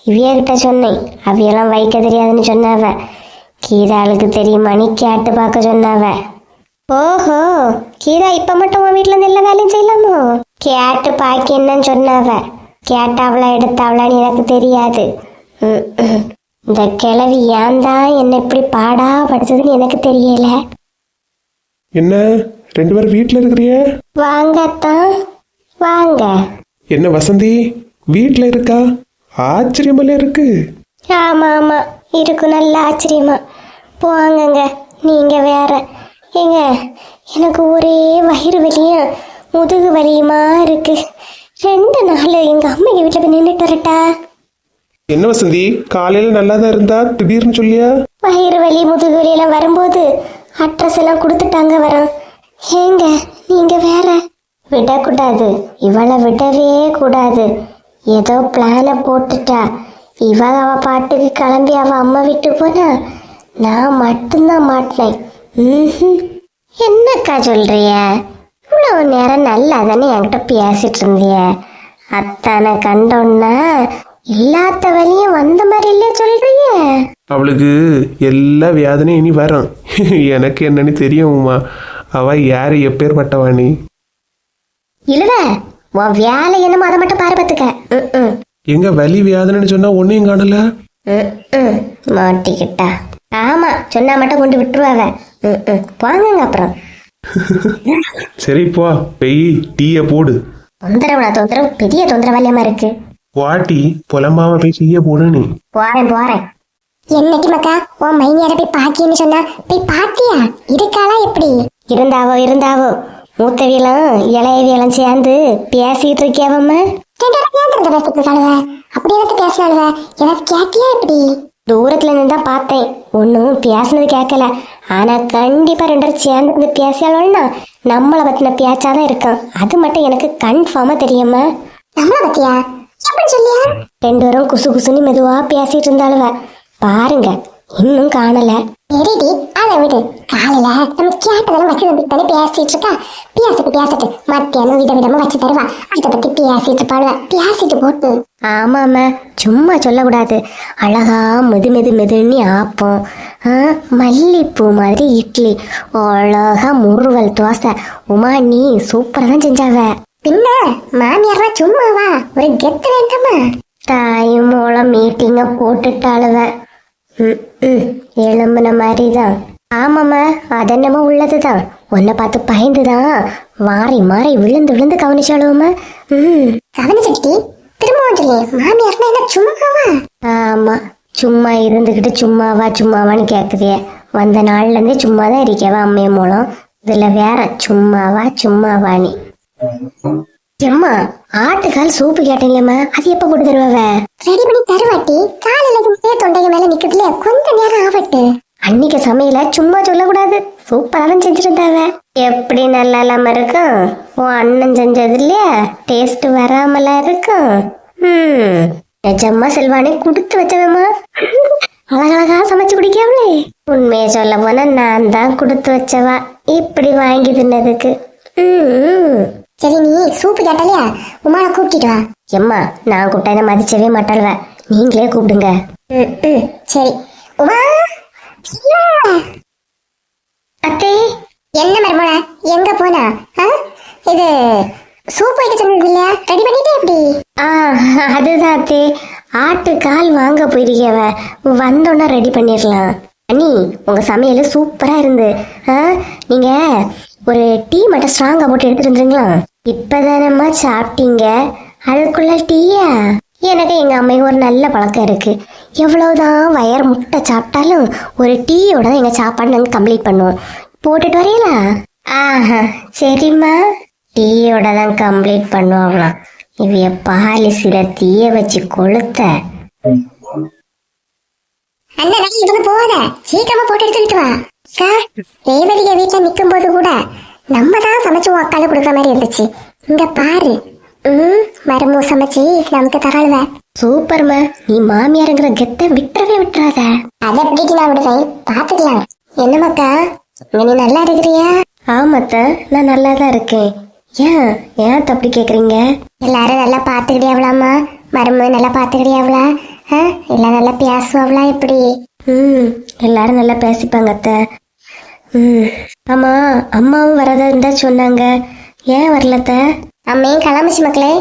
Speaker 2: இவியகிட்ட சொன்னேன், அவியெல்லாம் வைக்க தெரியாதுன்னு சொன்னாவ. கீதாளுக்கு தெரியுமானி கேட்டு பார்க்க சொன்னாவ. ஓஹோ, கீதா இப்ப மட்டும் உன் வீட்டுல இருந்து எல்லா வேலையும் செய்யலாமோ? கேட்டு பாக்கி என்னன்னு சொன்னாவ. கேட்டாவளா எடுத்தாவளான்னு எனக்கு தெரியாது. இந்த கிழவி ஏன் தான் என்ன இப்படி பாடா படுத்ததுன்னு எனக்கு தெரியல.
Speaker 3: என்ன 2 பேரும் வீட்டில் இருக்கிறிய?
Speaker 2: வாங்கத்தான் வாங்க.
Speaker 3: என்ன வசந்தி வீட்டில் இருக்கா? ஆச்சரியமல்ல இருக்கு.
Speaker 2: ஆமா ஆமா இருக்கும், நல்ல ஆச்சரியமா. போவாங்கங்க, நீங்க வேற. ஏங்க எனக்கு ஒரே வயிறு வலியும் முதுகு வலியுமா இருக்கு. 2 நாள் எங்க அம்மா வீட்டுல போய் நின்றுட்டு வரட்டா?
Speaker 3: என்ன வசந்தி காலையில் நல்லா தான் இருந்தா திடீர்னு சொல்லியா?
Speaker 2: வயிறு வலி முதுகு வலி எல்லாம் வரும்போது அட்ரஸ் எல்லாம் கொடுத்துட்டாங்க வரோம். ஏங்க நீங்க வேற. விடக்கூடாது, இவளை விடவே கூடாது. ஏதோ பிளானை போட்டுட்டா. அவ பாட்டுக்கு கிளம்பி அவ அம்மா வீட்டுக்கு போனா நான் மட்டும்தான் மாட்டினேன். என்னக்கா சொல்றிய? இவ்வளவு நேரம் நல்லா தானே என்கிட்ட பேசிட்டு இருந்திய. அத்தானை கண்டோன்னா இல்லாத வழியும் வந்த மாதிரி இல்லையே சொல்றிய.
Speaker 3: அவளுக்கு எல்லா வேதனையும் இனி வரும். எனக்கு என்னன்னு தெரியுமா? அவ யாரு எப்பேற்பட்டவாணி?
Speaker 2: இல்ல உன் வேலை என்னமோ அதை மட்டும் பாரு பார்த்துக்க.
Speaker 3: எங்க வலி வேதனைன்னு சொன்னா ஒன்னையும் காணல.
Speaker 2: மாட்டிக்கிட்டா. ஆமா சொன்னா மட்டும் கொண்டு விட்டுருவாவ. வாங்குங்க அப்புறம்.
Speaker 3: சரி போ, பெய் டீய போடு.
Speaker 2: தொந்தரவு பெரிய தொந்தரவாலியமா இருக்கு.
Speaker 3: வாட்டி புலம்பாம போய் டீய போடு. நீ
Speaker 2: போறேன். என்னட்டி மக்கா உன் மைனியார போய் பாக்கின்னு சொன்னா போய் பாத்தியா? இருக்காளா எப்படி? இருந்தாவோ மூத்தவியெல்லாம் இளையவியெல்லாம் சேர்ந்து பேசிட்டு இருக்கியாவம்மா. அப்படி எனக்கு பேசினாலுவ ஏதாவது கேட்டியா எப்படி? தூரத்துல நின்று பார்த்தேன், ஒன்னும் பேசினது கேட்கல. ஆனா கண்டிப்பா 2 பேரும் சேர்ந்து பேசியாலும்னா நம்மளை பத்தின பேச்சாதான் இருக்கும். அது மட்டும் எனக்கு கன்ஃபார்மா தெரியுமா? நம்மளை பத்தியா? எப்படி சொல்லியா? 2 பேரும் குசு குசுன்னு மெதுவா பேசிட்டு இருந்தாலுவ. பாருங்க இன்னும் காணல. சரிடி அதை விடு. காலையில நம்ம கேட்டதெல்லாம் வச்சு தானே பேசிட்டு இருக்கா. பேசட்டு மத்தியானம் விதவிதமா வச்சு தருவா. அதை பத்தி பேசிட்டு பாடுவ. பேசிட்டு போட்டு. ஆமாம்மா சும்மா சொல்லக்கூடாது. அழகா மெதுன்னு ஆப்போம், மல்லிப்பூ மாதிரி இட்லி, அழகா முறுவல் தோசை. உமா நீ சூப்பரா தான் செஞ்சாவ. பின்ன மாமியாரா சும்மாவா? ஒரு கெத்து வேண்டாமா? தாயும் மூலம் மீட்டிங்க போட்டுட்டாளுவ. எழும்புன மாதிரிதான். ஆமாம்மா அதென்னமோ உள்ளதுதான். உன்னை பார்த்து பயந்துதான் மாறி விழுந்து கவனிச்சாளுவம்மா. கவனிச்சுட்டி திரும்பவும் சொல்லி மாமியார்னா என்ன சும்மாவா? ஆமா சும்மா இருந்துகிட்டு சும்மாவான்னு கேக்குதிய. வந்த நாள்ல இருந்தே சும்மாதான் இருக்கவா அம்மைய மூலம். இதுல வேற சும்மாவா நீ? எம்மா ஆட்டுக்கால் சூப்பு கேட்டீங்களம்மா, அது எப்ப போட்டு தருவாவ? ரெடி பண்ணி தருவாட்டி. காலையில தொண்டைக்கு மேல நிக்குதுல, கொஞ்ச நேரம் ஆவட்டு. அன்னைக்கு சமையல சும்மா சொல்லக்கூடாது, சூப்பரா தான் செஞ்சிருந்தாவ. எப்படி நல்லா இல்லாம இருக்கும்? உன் அண்ணன் செஞ்சது இல்லையா, டேஸ்ட் வராமலா இருக்கும். நிஜமா செல்வானே கொடுத்து வச்சவம்மா. அழகழகா சமைச்சு குடிக்காமலே. உண்மையை சொல்ல போனா நான் தான் கொடுத்து வச்சவா இப்படி வாங்கி தின்னதுக்கு. சரி நீ சூப்பு கேட்டாலியா, உமாவை கூப்பிட்டு வா. எம்மா நான் கூப்பிட்டா மதிச்சவே மாட்டாளுவ, நீங்களே கூப்பிடுங்க. சரி உமா. அத்தே என்ன மருமல எங்க போனா? இது சூப் வைக்க சொன்னது இல்லையா, ரெடி பண்ணிட்டே எப்படி? அதுதான் அத்தே, ஆட்டு கால் வாங்க போயிருக்கவ, வந்தோன்னா ரெடி பண்ணிடலாம். அண்ணி உங்க சமையல் சூப்பரா இருந்து. நீங்க ஒரு டீ மட்டும் ஸ்ட்ராங்கா போட்டு எடுத்துட்டு வந்துருங்களா? இப்பதானம்மா சாப்பிட்டீங்க, அதுக்குள்ள டீயா? எனக்கு எங்க அம்மைக்கு ஒரு நல்ல பழக்கம் இருக்கு. எவ்வளவுதான் வயர் முட்டை சாப்பிட்டாலும் ஒரு டீயோட தான் எங்க சாப்பாடு நாங்க கம்ப்ளீட் பண்ணுவோம். போட்டுட்டு வரீங்களா? சரிம்மா, டீயோட தான் கம்ப்ளீட் பண்ணுவாங்களாம். இவைய பாலிசில தீய வச்சு கொளுத்த. போத சீக்கிரமா போட்டு எடுத்துக்கிட்டு வா. ரேவதிக வீட்டுல நிக்கும் போது கூட நம்ம தான் சமைச்சு அக்கால கொடுக்குற மாதிரி இருந்துச்சு. இங்க பாரு, மரமூ சமைச்சு நமக்கு தராளுவ. சூப்பர்மா, நீ மாமியாருங்கிற கெட்ட விட்டுறாத. அதை எப்படி நான் விடுறேன், பாத்துக்கலாம். என்னமாக்கா நீ நல்லா இருக்கிறியா? ஆமாத்த நான் நல்லா தான் இருக்கேன். ஏன் அப்படி கேக்குறீங்க? எல்லாரும் நல்லா பாத்துக்கிட்டியாவளாமா? மரும நல்லா பாத்துக்கிட்டியாவளா? எல்லாம் நல்லா பேசுவாவளா எப்படி? எல்லாரும் நல்லா பேசிப்பாங்க அத்தை. ஆமா அம்மாவும் வரதா இருந்தா சொன்னாங்க, ஏன் வரலத்த? அம்மையும் கிளம்பிச்சு மக்களே.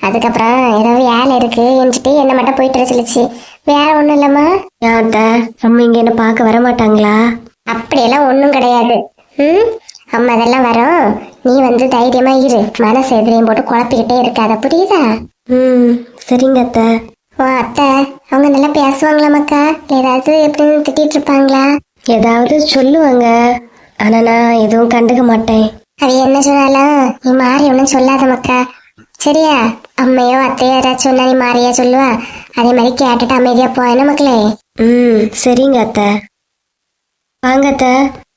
Speaker 2: அதுக்கப்புறம் ஏதோ வேலை இருக்கு என்கிட்ட என்ன மட்டும் போயிட்டு வர சொல்லிச்சு. வேற ஒண்ணும் இல்லம்மா. யார்கிட்ட அம்மா இங்க என்ன பார்க்க வர மாட்டாங்களா? அப்படியெல்லாம் ஒண்ணும் கிடையாது. அம்மா அதெல்லாம் வரும். நீ வந்து தைரியமா இரு, மனசு எதிரையும் போட்டு குழப்பிக்கிட்டே இருக்காத, புரியுதா? சரிங்க அத்தை. ஓ அத்தை அவங்க நல்லா பேசுவாங்களா மக்கா? ஏதாவது எப்படின்னு திட்டிட்டு இருப்பாங்களா? ஏதாவது சொல்லுவாங்க, ஆனா நான் எதுவும் கண்டுக்க மாட்டேன். அது என்ன சொன்னாலும் நீ மாறி ஒன்றும் சொல்லாத மக்கா, சரியா? அம்மையோ அத்தையோ யாராச்சும் சொன்னா நீ மாறியா சொல்லுவா? அதே மாதிரி கேட்டுட்டு அமைதியா போயன மக்களே. சரிங்க அத்தை. வாங்க அத்தை.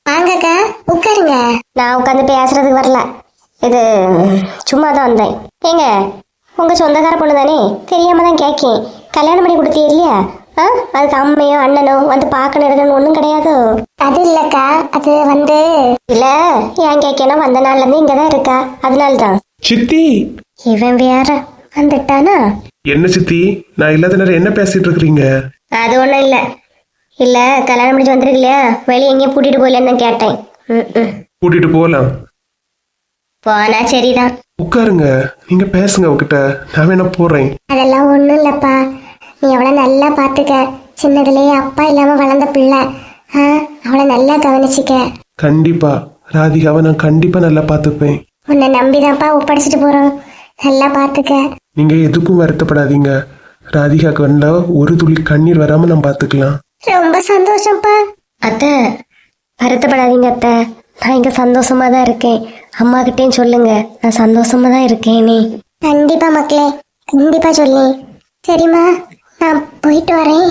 Speaker 2: வாங்கக்கா உட்காருங்க. நான் உட்காந்து பேசுறதுக்கு வரல, இது சும்மா தான் வந்தேன். ஏங்க உங்க சொந்தக்கார பொண்ணு தானே, தெரியாம தான் கேட்கேன். கல்யாணம் பண்ணி கொடுத்தீ இல்லையா? அதுக்கு அம்மையோ அண்ணனோ வந்து பார்க்கணும் ஒன்றும் கிடையாதோ? அது இல்லக்கா, அது வந்து இல்ல ஏன் கேட்கணும், வந்த நாள்ல இருந்து இங்கதான் இருக்கா, அதனாலதான்.
Speaker 3: சித்தி
Speaker 2: இவன் வேற வந்துட்டானா?
Speaker 3: என்ன சித்தி, நான் இல்லாத நேரம் என்ன பேசிட்டு இருக்கிறீங்க?
Speaker 2: அது ஒண்ணும் இல்ல. இல்ல கல்யாணம் முடிச்சு வந்துருக்கு இல்லையா, வெளியே எங்கேயும் கூட்டிட்டு போகலன்னு கேட்டேன்.
Speaker 3: கூட்டிட்டு போகலாம்.
Speaker 2: போனா சரிதான்.
Speaker 3: உட்காருங்க, நீங்க பேசுங்க அவகிட்ட, நான் வேணா போறேன்.
Speaker 2: அதெல்லாம் ஒண்ணும் இல்லப்பா, நீ அவளை நல்லா பாத்துக்க. சின்னதுலயே அப்பா இல்லாம வளர்ந்த பிள்ளை, அவளை நல்லா கவனிச்சுக்க.
Speaker 3: கண்டிப்பா ராதிகாவை நான் கண்டிப்பா நல்லா பாத்துப்பேன்.
Speaker 2: உன்னை நம்பிதான்ப்பா ஒப்படைச்சிட்டு போறோம், நல்லா பாத்துக்க.
Speaker 3: நீங்க எதுக்கும் வருத்தப்படாதீங்க. ராதிகாக்கு வந்தா ஒரு துளி கண்ணீர் வராம நான் பாத்துக்கலாம்.
Speaker 2: ரொம்ப சந்தோஷம்ப்பா. அத்தை வருத்தப்படாதீங்க அத்தை, நான் இங்க சந்தோஷமா தான் இருக்கேன். அம்மா கிட்டேயும் சொல்லுங்க நான் சந்தோஷமா தான் இருக்கேன். கண்டிப்பா மக்களே, கண்டிப்பா சொல்லி. சரிம்மா நான் போயிட்டு வரேன்.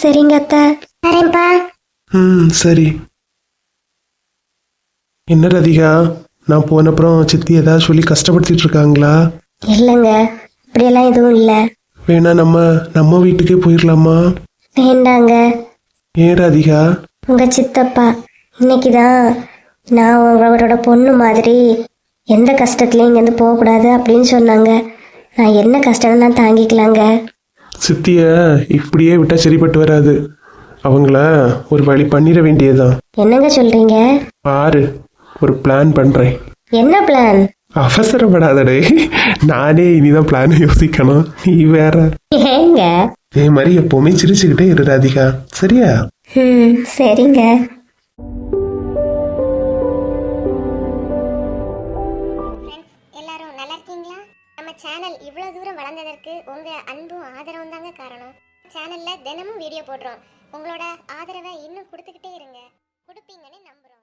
Speaker 2: சரிங்க அத்தை, வரேன்ப்பா.
Speaker 3: சரி. என்ன ராதிகா, நான் போனப்புறம் சித்தி ஏதாவது சொல்லி கஷ்டப்படுத்திட்டு இருக்காங்களா?
Speaker 2: இல்லைங்க, அப்படியெல்லாம் எதுவும் இல்லை.
Speaker 3: வேணா நம்ம வீட்டுக்கே போயிடலாமா?
Speaker 2: வேண்டாங்க.
Speaker 3: ஏன் ராதிகா?
Speaker 2: உங்க சித்தப்பா இன்னைக்குதான் நான் அவரோட பொண்ணு மாதிரி எந்த கஷ்டத்துலையும் இங்கேருந்து போகக்கூடாது அப்படின்னு சொன்னாங்க. நான் என்ன கஷ்டம் நான் தாங்கிக்கலாங்க.
Speaker 3: சித்திய இப்படியே விட்டா சரிப்பட்டு வராது. அவங்கள ஒரு வழி பண்ணிட வேண்டியதுதான்.
Speaker 2: என்னங்க சொல்றீங்க?
Speaker 3: பாரு, ஒரு பிளான் பண்றேன்.
Speaker 2: என்ன பிளான்?
Speaker 3: அவசரப்படாதடே, நானே இனிதான் பிளான் யோசிக்கணும், நீ வேற.
Speaker 2: ஏங்க
Speaker 3: இதே மாதிரி எப்பவுமே சிரிச்சுக்கிட்டே இரு ராதிகா, சரியா?
Speaker 2: சரிங்க. எல்லாரும் நல்லா இருக்கீங்களா? நம்ம சேனல் இவ்வளவு தூரம் வளர்ந்ததற்கு உங்க அன்பும் ஆதரவும் தாங்க காரணம். சேனல்ல தினமும் வீடியோ போடுறோம். உங்களோட ஆதரவை இன்னும் கொடுத்துக்கிட்டே இருங்க. கொடுப்பீங்கன்னு நம்புறோம்.